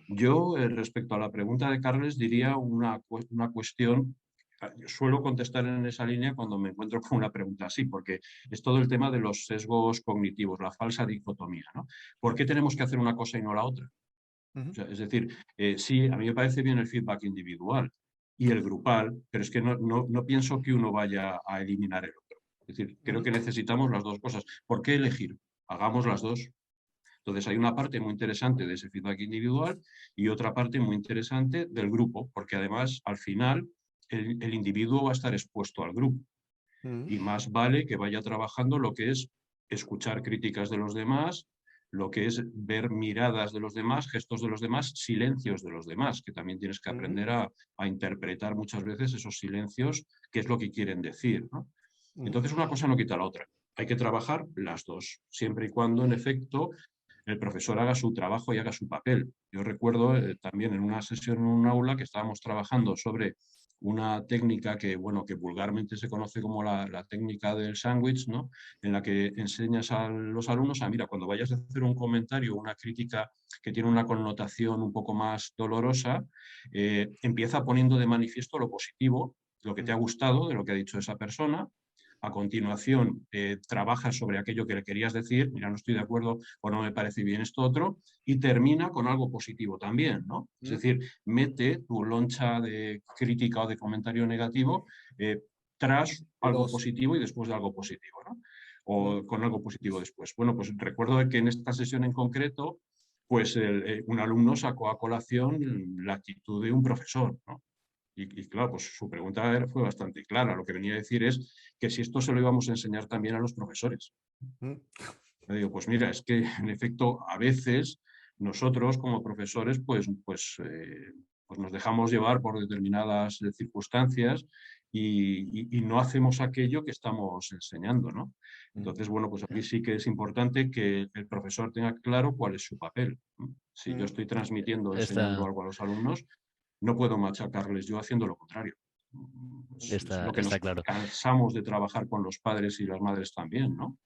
Yo, respecto a la pregunta de Carles, diría una cuestión. Yo suelo contestar en esa línea cuando me encuentro con una pregunta así, porque es todo el tema de los sesgos cognitivos, la falsa dicotomía, ¿no? ¿Por qué tenemos que hacer una cosa y no la otra? O sea, es decir, sí, a mí me parece bien el feedback individual y el grupal, pero es que no pienso que uno vaya a eliminar el otro. Es decir, creo que necesitamos las dos cosas. ¿Por qué elegir? Hagamos las dos. Entonces hay una parte muy interesante de ese feedback individual y otra parte muy interesante del grupo, porque además al final el individuo va a estar expuesto al grupo y más vale que vaya trabajando lo que es escuchar críticas de los demás, lo que es ver miradas de los demás, gestos de los demás, silencios de los demás, que también tienes que aprender a interpretar muchas veces esos silencios, qué es lo que quieren decir, ¿no? Entonces una cosa no quita la otra. Hay que trabajar las dos, siempre y cuando, en efecto, el profesor haga su trabajo y haga su papel. Yo recuerdo también en una sesión en un aula que estábamos trabajando sobre una técnica que, bueno, que vulgarmente se conoce como la técnica del sándwich, ¿no? En la que enseñas a los alumnos a, mira, cuando vayas a hacer un comentario, una crítica que tiene una connotación un poco más dolorosa, empieza poniendo de manifiesto lo positivo, lo que te ha gustado de lo que ha dicho esa persona. A continuación, trabajas sobre aquello que le querías decir, mira, no estoy de acuerdo o no me parece bien esto otro, y termina con algo positivo también, ¿no? Es decir, mete tu loncha de crítica o de comentario negativo tras algo positivo y después de algo positivo, ¿no? O con algo positivo después. Bueno, pues recuerdo que en esta sesión en concreto, pues un alumno sacó a colación la actitud de un profesor, ¿no? Y claro, pues su pregunta fue bastante clara. Lo que venía a decir es que si esto se lo íbamos a enseñar también a los profesores. Le digo, pues mira, es que en efecto a veces nosotros como profesores pues nos dejamos llevar por determinadas circunstancias y no hacemos aquello que estamos enseñando, ¿no? Entonces, bueno, pues aquí sí que es importante que el profesor tenga claro cuál es su papel. Si yo estoy transmitiendo, enseñando algo a los alumnos, no puedo machacarles yo haciendo lo contrario. Es lo que nos cansamos de trabajar con los padres y las madres también, ¿no?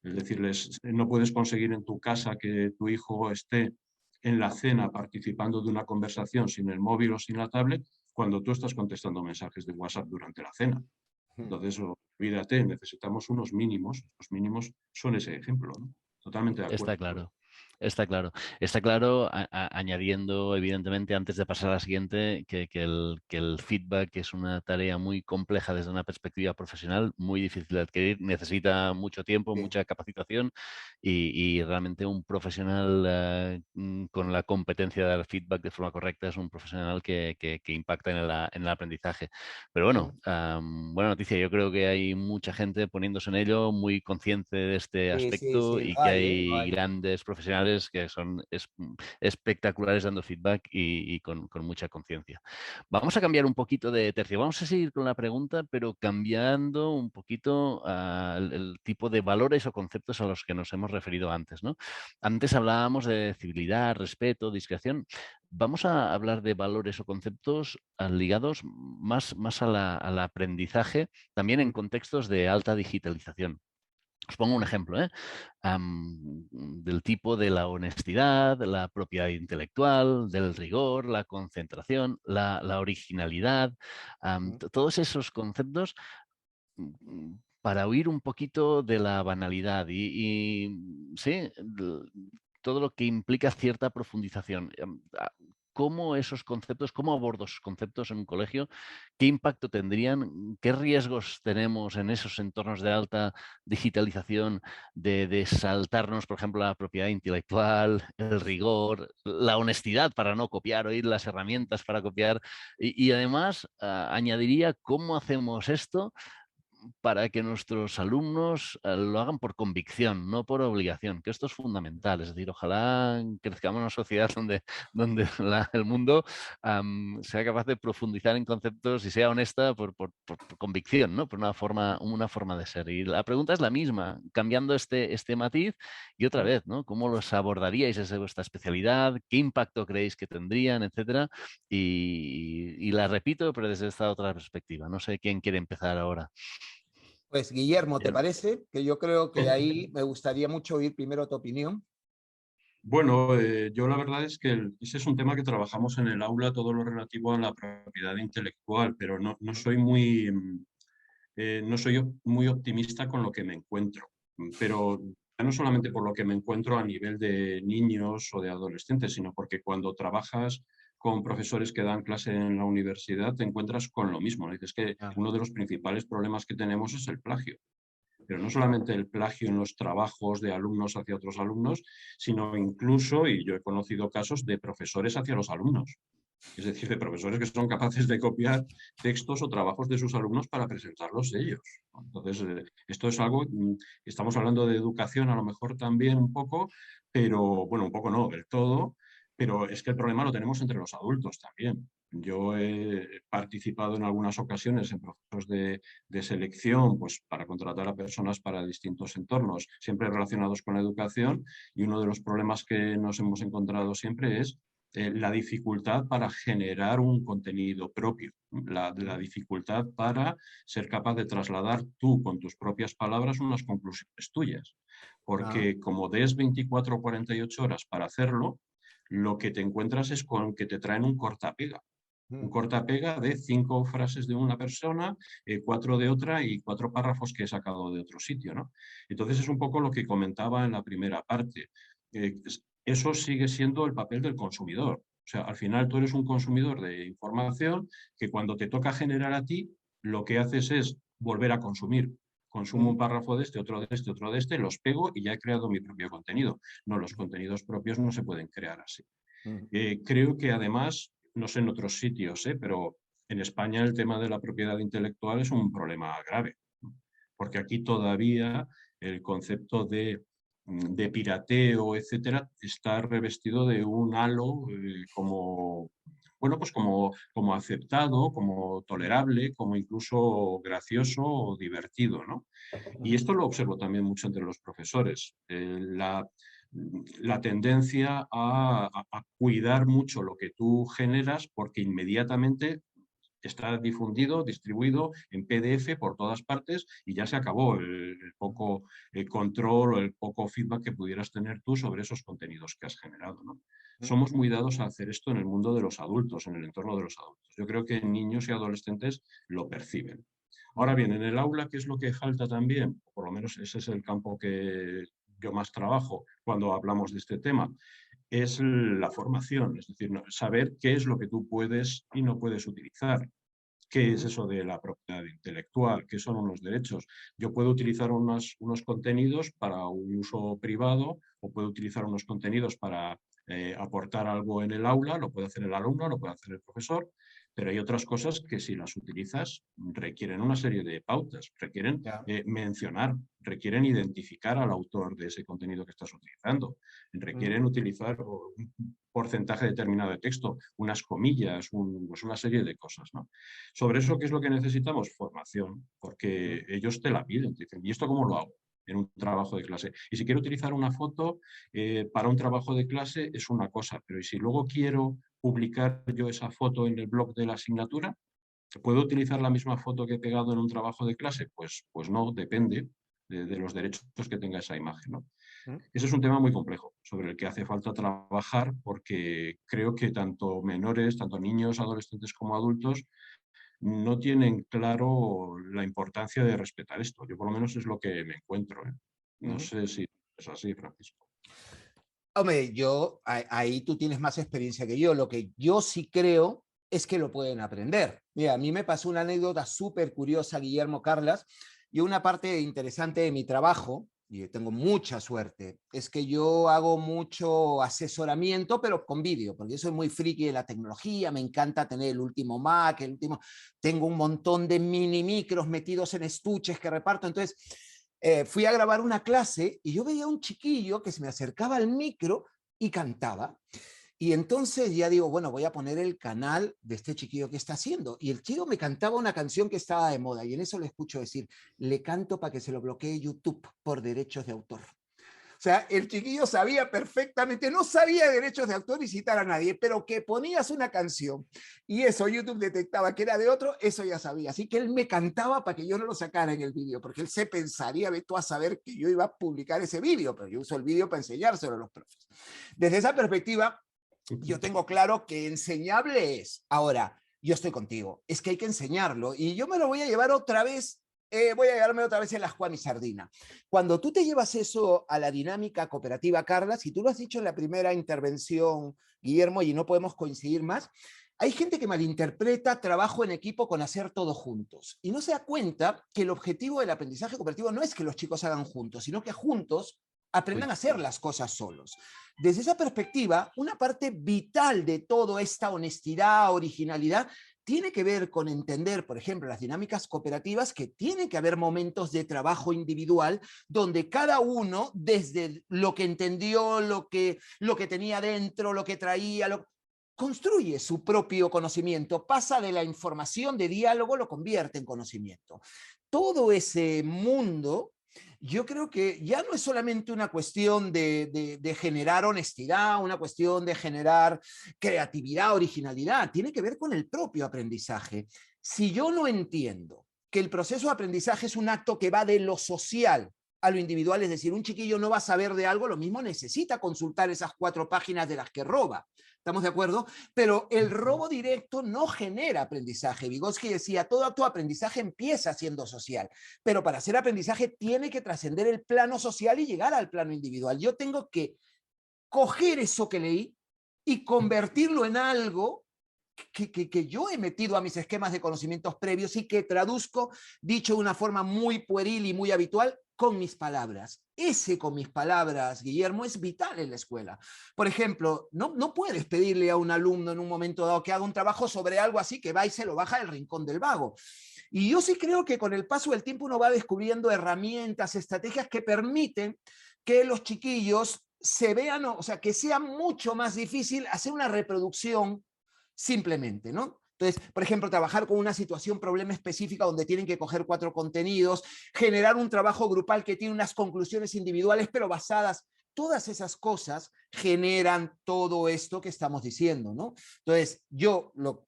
Es decirles, no puedes conseguir en tu casa que tu hijo esté en la cena participando de una conversación sin el móvil o sin la tablet cuando tú estás contestando mensajes de WhatsApp durante la cena. Entonces, olvídate, necesitamos unos mínimos. Los mínimos son ese ejemplo, ¿no? Totalmente de acuerdo. Está claro. Está claro. Está claro, añadiendo, evidentemente, antes de pasar a la siguiente, que el feedback es una tarea muy compleja desde una perspectiva profesional, muy difícil de adquirir, necesita mucho tiempo, mucha capacitación y realmente un profesional con la competencia de dar feedback de forma correcta es un profesional que impacta en el aprendizaje. Pero bueno, buena noticia. Yo creo que hay mucha gente poniéndose en ello, muy consciente de este aspecto y que hay grandes profesionales que son espectaculares dando feedback y con mucha conciencia. Vamos a cambiar un poquito de tercio. Vamos a seguir con la pregunta, pero cambiando un poquito el tipo de valores o conceptos a los que nos hemos referido antes, ¿no? Antes hablábamos de civilidad, respeto, discreción. Vamos a hablar de valores o conceptos ligados más al aprendizaje, también en contextos de alta digitalización. Os pongo un ejemplo, del tipo de la honestidad, la propiedad intelectual, del rigor, la concentración, la originalidad, todos esos conceptos para huir un poquito de la banalidad y sí, todo lo que implica cierta profundización. ¿Cómo esos conceptos, cómo abordo esos conceptos en un colegio? ¿Qué impacto tendrían? ¿Qué riesgos tenemos en esos entornos de alta digitalización de saltarnos, por ejemplo, la propiedad intelectual, el rigor, la honestidad para no copiar, oír las herramientas para copiar? Y además, añadiría cómo hacemos esto para que nuestros alumnos lo hagan por convicción, no por obligación, que esto es fundamental. Es decir, ojalá crezcamos en una sociedad donde el mundo sea capaz de profundizar en conceptos y sea honesta por convicción, ¿no? Por una forma de ser. Y la pregunta es la misma, cambiando este matiz y otra vez, ¿no? ¿Cómo los abordaríais desde vuestra especialidad? ¿Qué impacto creéis que tendrían, etcétera? Y la repito, pero desde esta otra perspectiva. No sé quién quiere empezar ahora. Pues Guillermo, ¿te Guillermo. parece? Que yo creo que ahí me gustaría mucho oír primero tu opinión. Bueno, yo la verdad es que ese es un tema que trabajamos en el aula, todo lo relativo a la propiedad intelectual, pero no soy no soy muy optimista con lo que me encuentro. Pero ya no solamente por lo que me encuentro a nivel de niños o de adolescentes, sino porque cuando trabajas con profesores que dan clase en la universidad te encuentras con lo mismo, ¿no? Dices que uno de los principales problemas que tenemos es el plagio. Pero no solamente el plagio en los trabajos de alumnos hacia otros alumnos, sino incluso, y yo he conocido casos de profesores hacia los alumnos. Es decir, de profesores que son capaces de copiar textos o trabajos de sus alumnos para presentarlos ellos. Entonces, esto es algo, estamos hablando de educación a lo mejor también un poco, pero bueno, un poco no, del todo, pero es que el problema lo tenemos entre los adultos también. Yo he participado en algunas ocasiones en procesos de selección pues, para contratar a personas para distintos entornos, siempre relacionados con la educación, y uno de los problemas que nos hemos encontrado siempre es la dificultad para generar un contenido propio, la dificultad para ser capaz de trasladar tú con tus propias palabras unas conclusiones tuyas. Porque como des 24 o 48 horas para hacerlo, lo que te encuentras es con que te traen un cortapega. Un cortapega de 5 frases de una persona, 4 de otra y 4 párrafos que he sacado de otro sitio, ¿no? Entonces es un poco lo que comentaba en la primera parte. Eso sigue siendo el papel del consumidor. O sea, al final tú eres un consumidor de información que cuando te toca generar a ti, lo que haces es volver a consumir. Consumo un párrafo de este, otro de este, otro de este, los pego y ya he creado mi propio contenido. No, los contenidos propios no se pueden crear así. Creo que además, no sé en otros sitios, pero en España el tema de la propiedad intelectual es un problema grave, porque aquí todavía el concepto de pirateo, etcétera, está revestido de un halo como, bueno, pues como aceptado, como tolerable, como incluso gracioso o divertido, ¿no? Y esto lo observo también mucho entre los profesores. La tendencia a cuidar mucho lo que tú generas porque inmediatamente está difundido, distribuido en PDF por todas partes y ya se acabó el poco control o el poco feedback que pudieras tener tú sobre esos contenidos que has generado, ¿no? Somos muy dados a hacer esto en el mundo de los adultos, en el entorno de los adultos. Yo creo que niños y adolescentes lo perciben. Ahora bien, en el aula, ¿qué es lo que falta también? Por lo menos ese es el campo que yo más trabajo cuando hablamos de este tema, es la formación, es decir, saber qué es lo que tú puedes y no puedes utilizar. ¿Qué es eso de la propiedad intelectual? ¿Qué son unos derechos? Yo puedo utilizar unos contenidos para un uso privado o puedo utilizar unos contenidos para aportar algo en el aula, lo puede hacer el alumno, lo puede hacer el profesor, pero hay otras cosas que si las utilizas requieren una serie de pautas, requieren mencionar, requieren identificar al autor de ese contenido que estás utilizando, requieren utilizar un porcentaje determinado de texto, unas comillas, pues una serie de cosas, ¿no? Sobre eso, ¿qué es lo que necesitamos? Formación, porque ellos te la piden, te dicen, ¿y esto cómo lo hago? En un trabajo de clase. Y si quiero utilizar una foto para un trabajo de clase es una cosa, pero ¿y si luego quiero publicar yo esa foto en el blog de la asignatura? ¿Puedo utilizar la misma foto que he pegado en un trabajo de clase? Pues no, depende de los derechos que tenga esa imagen, ¿no? Ese es un tema muy complejo sobre el que hace falta trabajar porque creo que tanto menores, tanto niños, adolescentes como adultos no tienen claro la importancia de respetar esto. Yo por lo menos es lo que me encuentro. No sé si es así, Francisco. Hombre, ahí tú tienes más experiencia que yo. Lo que yo sí creo es que lo pueden aprender. Mira, a mí me pasó una anécdota súper curiosa, Guillermo, Carlas, y una parte interesante de mi trabajo y tengo mucha suerte, es que yo hago mucho asesoramiento, pero con vídeo, porque yo soy muy friki de la tecnología, me encanta tener el último Mac, tengo un montón de mini micros metidos en estuches que reparto, entonces fui a grabar una clase y yo veía a un chiquillo que se me acercaba al micro y cantaba. Y entonces ya digo, bueno, voy a poner el canal de este chiquillo que está haciendo. Y el chico me cantaba una canción que estaba de moda y en eso le escucho decir, le canto para que se lo bloquee YouTube por derechos de autor. O sea, el chiquillo sabía perfectamente, no sabía de derechos de autor ni citar a nadie, pero que ponías una canción y eso YouTube detectaba que era de otro, eso ya sabía. Así que él me cantaba para que yo no lo sacara en el vídeo, porque él se pensaría, ve tú a saber que yo iba a publicar ese vídeo, pero yo uso el vídeo para enseñárselo a los profes. Desde esa perspectiva, yo tengo claro que enseñable es. Ahora, yo estoy contigo, es que hay que enseñarlo y yo me lo voy a llevar otra vez, voy a llevarme otra vez en la Juan y Sardina. Cuando tú te llevas eso a la dinámica cooperativa, Carla, si tú lo has dicho en la primera intervención, Guillermo, y no podemos coincidir más, hay gente que malinterpreta trabajo en equipo con hacer todo juntos y no se da cuenta que el objetivo del aprendizaje cooperativo no es que los chicos hagan juntos, sino que juntos aprendan a hacer las cosas solos. Desde esa perspectiva, una parte vital de toda esta honestidad, originalidad, tiene que ver con entender, por ejemplo, las dinámicas cooperativas, que tiene que haber momentos de trabajo individual donde cada uno, desde lo que entendió, lo que tenía dentro, lo que traía, construye su propio conocimiento, pasa de la información de diálogo, lo convierte en conocimiento. Todo ese mundo, yo creo que ya no es solamente una cuestión de generar honestidad, una cuestión de generar creatividad, originalidad, tiene que ver con el propio aprendizaje. Si yo no entiendo que el proceso de aprendizaje es un acto que va de lo social a lo individual, es decir, un chiquillo no va a saber de algo, lo mismo necesita consultar esas 4 páginas de las que roba. ¿Estamos de acuerdo? Pero el robo directo no genera aprendizaje. Vygotsky decía, todo acto de aprendizaje empieza siendo social, pero para hacer aprendizaje tiene que trascender el plano social y llegar al plano individual. Yo tengo que coger eso que leí y convertirlo en algo que yo he metido a mis esquemas de conocimientos previos y que traduzco, dicho de una forma muy pueril y muy habitual, con mis palabras. Ese con mis palabras, Guillermo, es vital en la escuela. Por ejemplo, no puedes pedirle a un alumno en un momento dado que haga un trabajo sobre algo así que va y se lo baja del rincón del vago. Y yo sí creo que con el paso del tiempo uno va descubriendo herramientas, estrategias que permiten que los chiquillos se vean, o sea, que sea mucho más difícil hacer una reproducción simplemente, ¿no? Entonces, por ejemplo, trabajar con una situación, problema específica donde tienen que coger 4 contenidos, generar un trabajo grupal que tiene unas conclusiones individuales, pero basadas, todas esas cosas generan todo esto que estamos diciendo, ¿no? Entonces,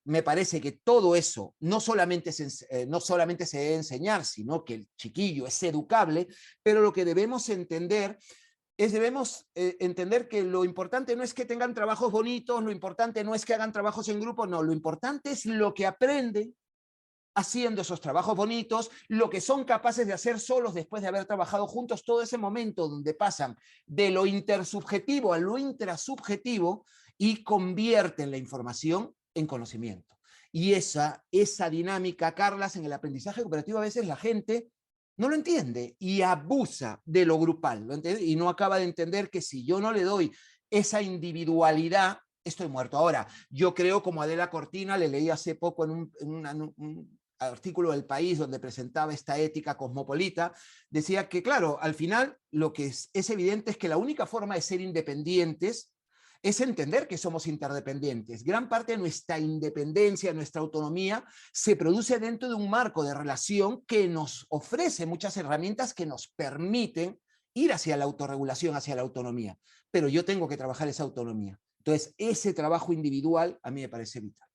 me parece que todo eso no solamente se debe enseñar, sino que el chiquillo es educable, pero lo que debemos entender entender que lo importante no es que tengan trabajos bonitos, lo importante no es que hagan trabajos en grupo, no, lo importante es lo que aprenden haciendo esos trabajos bonitos, lo que son capaces de hacer solos después de haber trabajado juntos, todo ese momento donde pasan de lo intersubjetivo a lo intrasubjetivo y convierten la información en conocimiento. Y esa dinámica, Carlas, en el aprendizaje cooperativo a veces la gente no lo entiende y abusa de lo grupal, ¿lo entiende? Y no acaba de entender que si yo no le doy esa individualidad, estoy muerto. Ahora, yo creo, como Adela Cortina, le leí hace poco en un artículo del País donde presentaba esta ética cosmopolita, decía que, claro, al final lo que es evidente es que la única forma de ser independientes es entender que somos interdependientes. Gran parte de nuestra independencia, nuestra autonomía, se produce dentro de un marco de relación que nos ofrece muchas herramientas que nos permiten ir hacia la autorregulación, hacia la autonomía. Pero yo tengo que trabajar esa autonomía. Entonces, ese trabajo individual a mí me parece vital.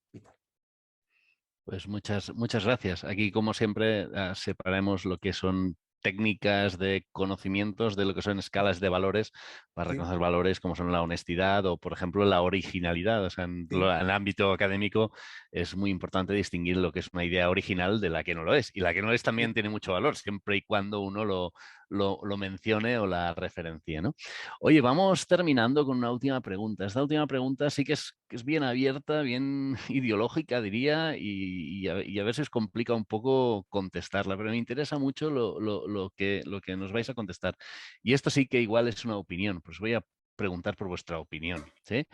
Pues muchas gracias. Aquí, como siempre, separamos lo que son técnicas de conocimientos de lo que son escalas de valores para reconocer valores como son la honestidad o, por ejemplo, la originalidad. O sea, en el ámbito académico es muy importante distinguir lo que es una idea original de la que no lo es. Y la que no es también tiene mucho valor, siempre y cuando uno lo mencione o la referencie, ¿no? Oye, vamos terminando con una última pregunta. Esta última pregunta sí que es bien abierta, bien ideológica, diría, y a ver si os complica un poco contestarla, pero me interesa mucho lo que nos vais a contestar. Y esto sí que igual es una opinión, pues voy a preguntar por vuestra opinión, ¿sí?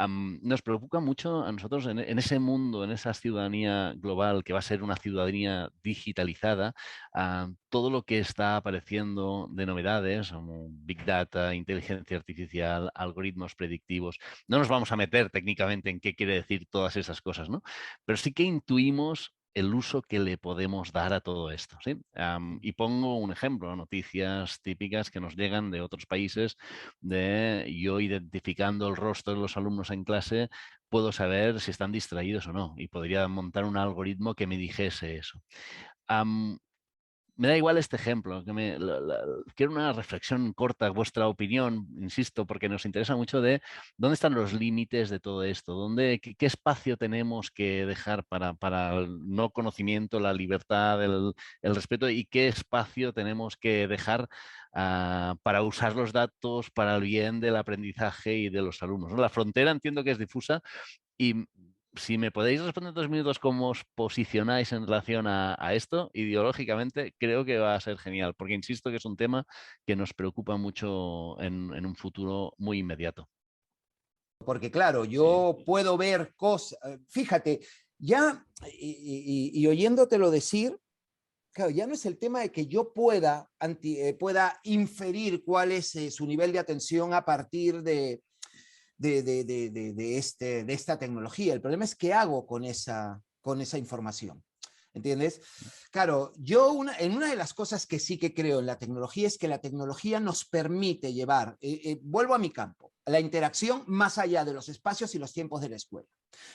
Nos preocupa mucho a nosotros en ese mundo, en esa ciudadanía global que va a ser una ciudadanía digitalizada, todo lo que está apareciendo de novedades, como Big Data, inteligencia artificial, algoritmos predictivos. No nos vamos a meter técnicamente en qué quiere decir todas esas cosas, ¿no? Pero sí que intuimos el uso que le podemos dar a todo esto, ¿sí? Y pongo un ejemplo, noticias típicas que nos llegan de otros países, de yo identificando el rostro de los alumnos en clase, puedo saber si están distraídos o no, y podría montar un algoritmo que me dijese eso. Me da igual este ejemplo, quiero una reflexión corta, vuestra opinión, insisto, porque nos interesa mucho de dónde están los límites de todo esto, qué espacio tenemos que dejar para el no conocimiento, la libertad, el respeto, y qué espacio tenemos que dejar para usar los datos para el bien del aprendizaje y de los alumnos, ¿no? La frontera entiendo que es difusa, y si me podéis responder en 2 minutos cómo os posicionáis en relación a esto, ideológicamente, creo que va a ser genial, porque insisto que es un tema que nos preocupa mucho en un futuro muy inmediato. Porque claro, Sí, yo puedo ver cosas, fíjate, ya, y oyéndotelo decir, claro, ya no es el tema de que yo pueda inferir cuál es su nivel de atención a partir de esta tecnología. El problema es qué hago con esa información. ¿Entiendes? Claro, en una de las cosas que sí que creo en la tecnología es que la tecnología nos permite llevar, vuelvo a mi campo, la interacción más allá de los espacios y los tiempos de la escuela.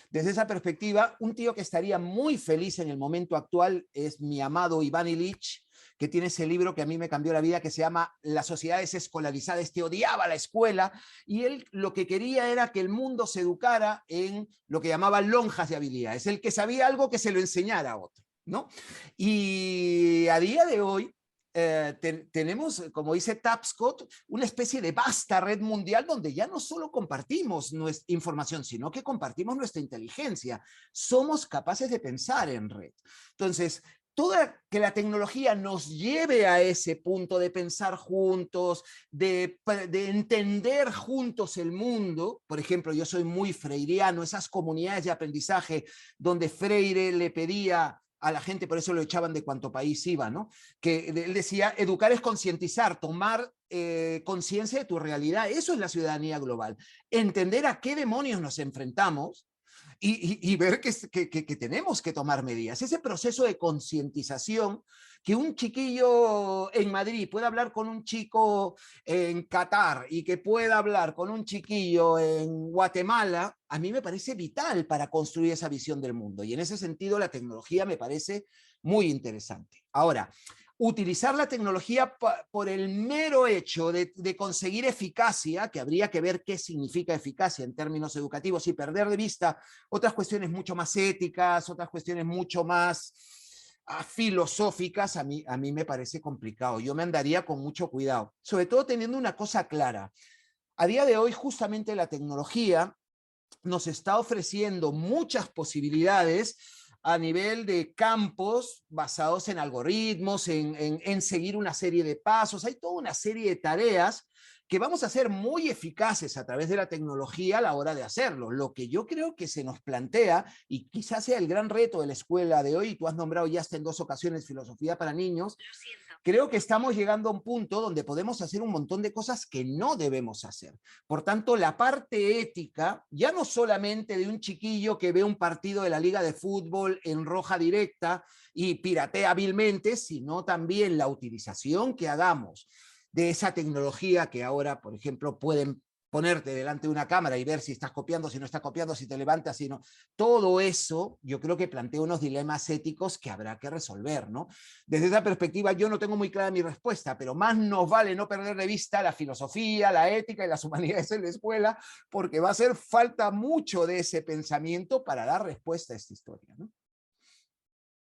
Desde esa perspectiva, un tío que estaría muy feliz en el momento actual es mi amado Iván Ilich, que tiene ese libro que a mí me cambió la vida, que se llama La sociedad desescolarizada. Este odiaba la escuela y él lo que quería era que el mundo se educara en lo que llamaba lonjas de habilidades. El que sabía algo, que se lo enseñara a otro, ¿no? Y a día de hoy, tenemos, como dice Tapscott, una especie de vasta red mundial donde ya no solo compartimos nuestra información, sino que compartimos nuestra inteligencia. Somos capaces de pensar en red. Entonces, que la tecnología nos lleve a ese punto de pensar juntos, de entender juntos el mundo. Por ejemplo, yo soy muy freiriano, esas comunidades de aprendizaje donde Freire le pedía a la gente, por eso lo echaban de cuanto país iba, ¿no? Que él decía, educar es concientizar, tomar conciencia de tu realidad. Eso es la ciudadanía global. Entender a qué demonios nos enfrentamos y ver que tenemos que tomar medidas. Ese proceso de concientización, que un chiquillo en Madrid pueda hablar con un chico en Qatar y que pueda hablar con un chiquillo en Guatemala, a mí me parece vital para construir esa visión del mundo. Y en ese sentido la tecnología me parece muy interesante. Ahora, utilizar la tecnología por el mero hecho de conseguir eficacia, que habría que ver qué significa eficacia en términos educativos y perder de vista otras cuestiones mucho más éticas, otras cuestiones mucho más filosóficas, a mí me parece complicado. Yo me andaría con mucho cuidado, sobre todo teniendo una cosa clara. A día de hoy, justamente la tecnología nos está ofreciendo muchas posibilidades a nivel de campos basados en algoritmos, en seguir una serie de pasos. Hay toda una serie de tareas que vamos a ser muy eficaces a través de la tecnología a la hora de hacerlo. Lo que yo creo que se nos plantea, y quizás sea el gran reto de la escuela de hoy, tú has nombrado ya hasta en 2 ocasiones filosofía para niños, creo que estamos llegando a un punto donde podemos hacer un montón de cosas que no debemos hacer. Por tanto, la parte ética, ya no solamente de un chiquillo que ve un partido de la Liga de Fútbol en roja directa y piratea hábilmente, sino también la utilización que hagamos de esa tecnología que ahora, por ejemplo, pueden ponerte delante de una cámara y ver si estás copiando, si no estás copiando, si te levantas, si no. Todo eso yo creo que plantea unos dilemas éticos que habrá que resolver, ¿no? Desde esa perspectiva yo no tengo muy clara mi respuesta, pero más nos vale no perder de vista la filosofía, la ética y las humanidades en la escuela, porque va a hacer falta mucho de ese pensamiento para dar respuesta a esta historia, ¿no?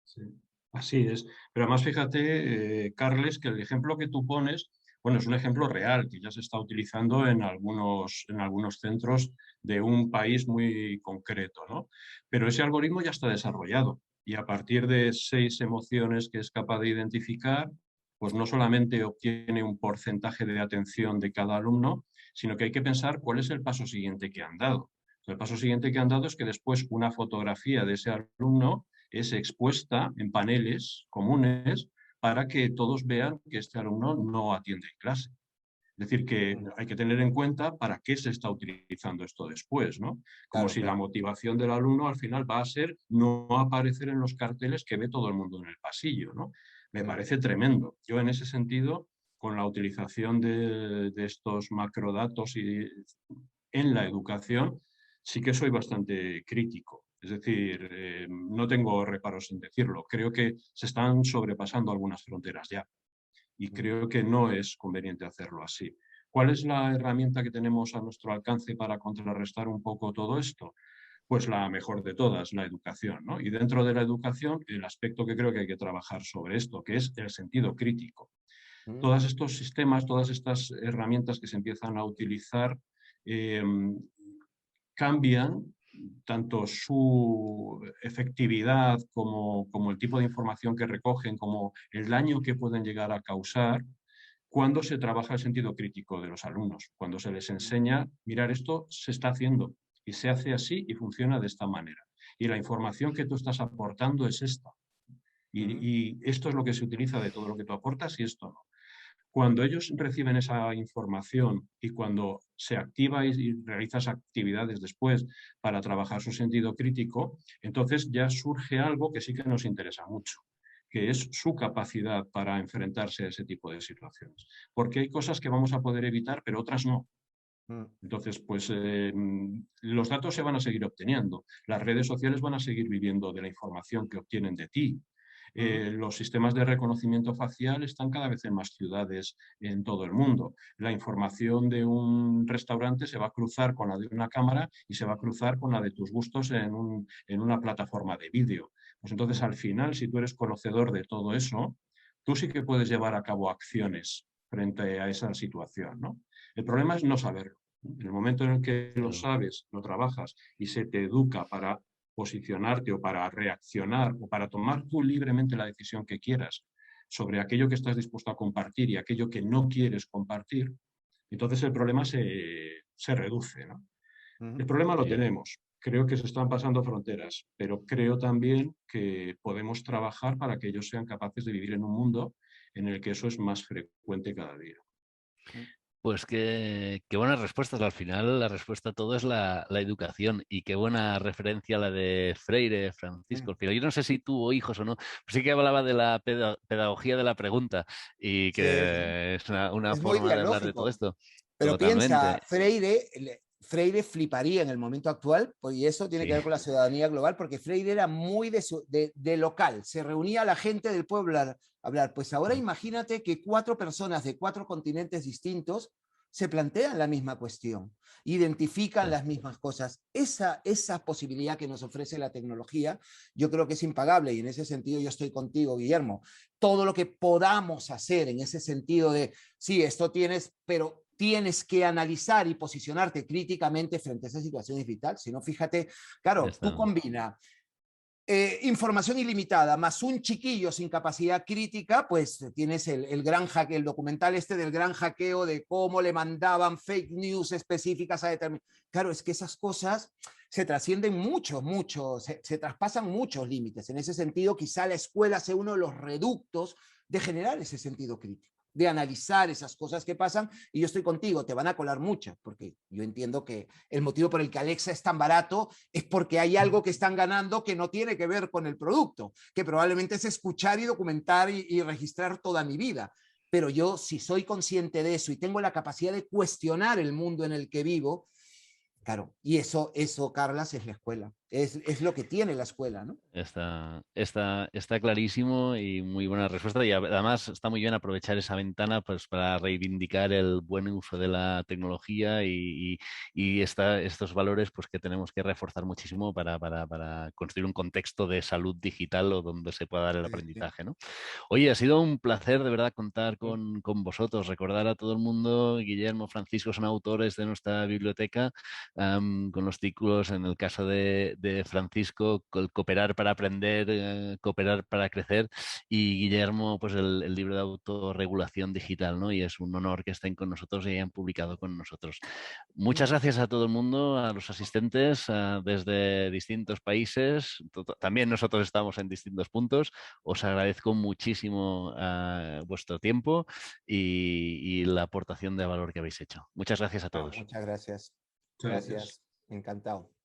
Sí. Así es. Pero además fíjate, Carles, que el ejemplo que tú pones, bueno, es un ejemplo real que ya se está utilizando en algunos centros de un país muy concreto, ¿no? Pero ese algoritmo ya está desarrollado y a partir de 6 emociones que es capaz de identificar, pues no solamente obtiene un porcentaje de atención de cada alumno, sino que hay que pensar cuál es el paso siguiente que han dado. El paso siguiente que han dado es que después una fotografía de ese alumno es expuesta en paneles comunes para que todos vean que este alumno no atiende en clase. Es decir, que hay que tener en cuenta para qué se está utilizando esto después, ¿no? Como Claro, si la claro. motivación del alumno al final va a ser no aparecer en los carteles que ve todo el mundo en el pasillo, ¿no? Me parece tremendo. Yo en ese sentido, con la utilización de estos macrodatos en la educación, sí que soy bastante crítico. Es decir, no tengo reparos en decirlo. Creo que se están sobrepasando algunas fronteras ya y creo que no es conveniente hacerlo así. ¿Cuál es la herramienta que tenemos a nuestro alcance para contrarrestar un poco todo esto? Pues la mejor de todas, la educación, ¿no? Y dentro de la educación, el aspecto que creo que hay que trabajar sobre esto, que es el sentido crítico. Todos estos sistemas, todas estas herramientas que se empiezan a utilizar, eh, cambian tanto su efectividad como el tipo de información que recogen, como el daño que pueden llegar a causar cuando se trabaja el sentido crítico de los alumnos, cuando se les enseña, mirar, esto se está haciendo y se hace así y funciona de esta manera. Y la información que tú estás aportando es esta. Y esto es lo que se utiliza de todo lo que tú aportas y esto no. Cuando ellos reciben esa información y cuando se activa y realizas actividades después para trabajar su sentido crítico, entonces ya surge algo que sí que nos interesa mucho, que es su capacidad para enfrentarse a ese tipo de situaciones. Porque hay cosas que vamos a poder evitar, pero otras no. Entonces, pues los datos se van a seguir obteniendo, las redes sociales van a seguir viviendo de la información que obtienen de ti. Los sistemas de reconocimiento facial están cada vez en más ciudades en todo el mundo. La información de un restaurante se va a cruzar con la de una cámara y se va a cruzar con la de tus gustos en una plataforma de vídeo. Pues entonces, al final, si tú eres conocedor de todo eso, tú sí que puedes llevar a cabo acciones frente a esa situación, ¿no? El problema es no saberlo. En el momento en el que lo sabes, lo trabajas y se te educa para posicionarte o para reaccionar o para tomar tú libremente la decisión que quieras sobre aquello que estás dispuesto a compartir y aquello que no quieres compartir, entonces el problema se reduce, ¿no? El problema lo tenemos. Creo que se están pasando fronteras, pero creo también que podemos trabajar para que ellos sean capaces de vivir en un mundo en el que eso es más frecuente cada día. Pues qué buenas respuestas. Al final la respuesta a todo es la educación y qué buena referencia la de Freire, Francisco. Al final, yo no sé si tuvo hijos o no, pero sí que hablaba de la pedagogía de la pregunta y Sí, que es una es muy forma de hablar de todo dialógico. esto. Pero piensa, Totalmente. Freire fliparía en el momento actual, pues, y eso tiene Sí, que ver con la ciudadanía global, porque Freire era muy de local, se reunía a la gente del pueblo a hablar. Pues ahora imagínate que 4 personas de 4 continentes distintos se plantean la misma cuestión, identifican las mismas cosas. Esa posibilidad que nos ofrece la tecnología, yo creo que es impagable, y en ese sentido yo estoy contigo, Guillermo. Todo lo que podamos hacer en ese sentido de, sí, esto tienes, pero tienes que analizar y posicionarte críticamente frente a esa situación digital. Si no, fíjate, ya claro, tú está. combinas información ilimitada más un chiquillo sin capacidad crítica, pues tienes el gran hackeo, el documental este del gran hackeo de cómo le mandaban fake news específicas a determinados. Claro, es que esas cosas se trascienden se traspasan muchos límites. En ese sentido, quizá la escuela sea uno de los reductos de generar ese sentido crítico, de analizar esas cosas que pasan, y yo estoy contigo, te van a colar muchas, porque yo entiendo que el motivo por el que Alexa es tan barato es porque hay algo que están ganando que no tiene que ver con el producto, que probablemente es escuchar y documentar y registrar toda mi vida. Pero yo, si soy consciente de eso y tengo la capacidad de cuestionar el mundo en el que vivo, claro, y eso, Carlas, es la escuela. Es lo que tiene la escuela, ¿no? Está clarísimo y muy buena respuesta. Y además está muy bien aprovechar esa ventana pues, para reivindicar el buen uso de la tecnología y estos valores pues, que tenemos que reforzar muchísimo para construir un contexto de salud digital o donde se pueda dar el Sí, sí. aprendizaje, ¿no? Oye, ha sido un placer de verdad contar con vosotros. Recordar a todo el mundo, Guillermo, Francisco son autores de nuestra biblioteca, con los títulos, en el caso de Francisco, Cooperar para aprender, Cooperar para crecer, y Guillermo, pues el libro de autorregulación digital, ¿no? Y es un honor que estén con nosotros y hayan publicado con nosotros. Muchas gracias a todo el mundo, a los asistentes desde distintos países. También nosotros estamos en distintos puntos. Os agradezco muchísimo vuestro tiempo y la aportación de valor que habéis hecho. Muchas gracias a todos. Muchas gracias. Muchas gracias. Gracias. Encantado.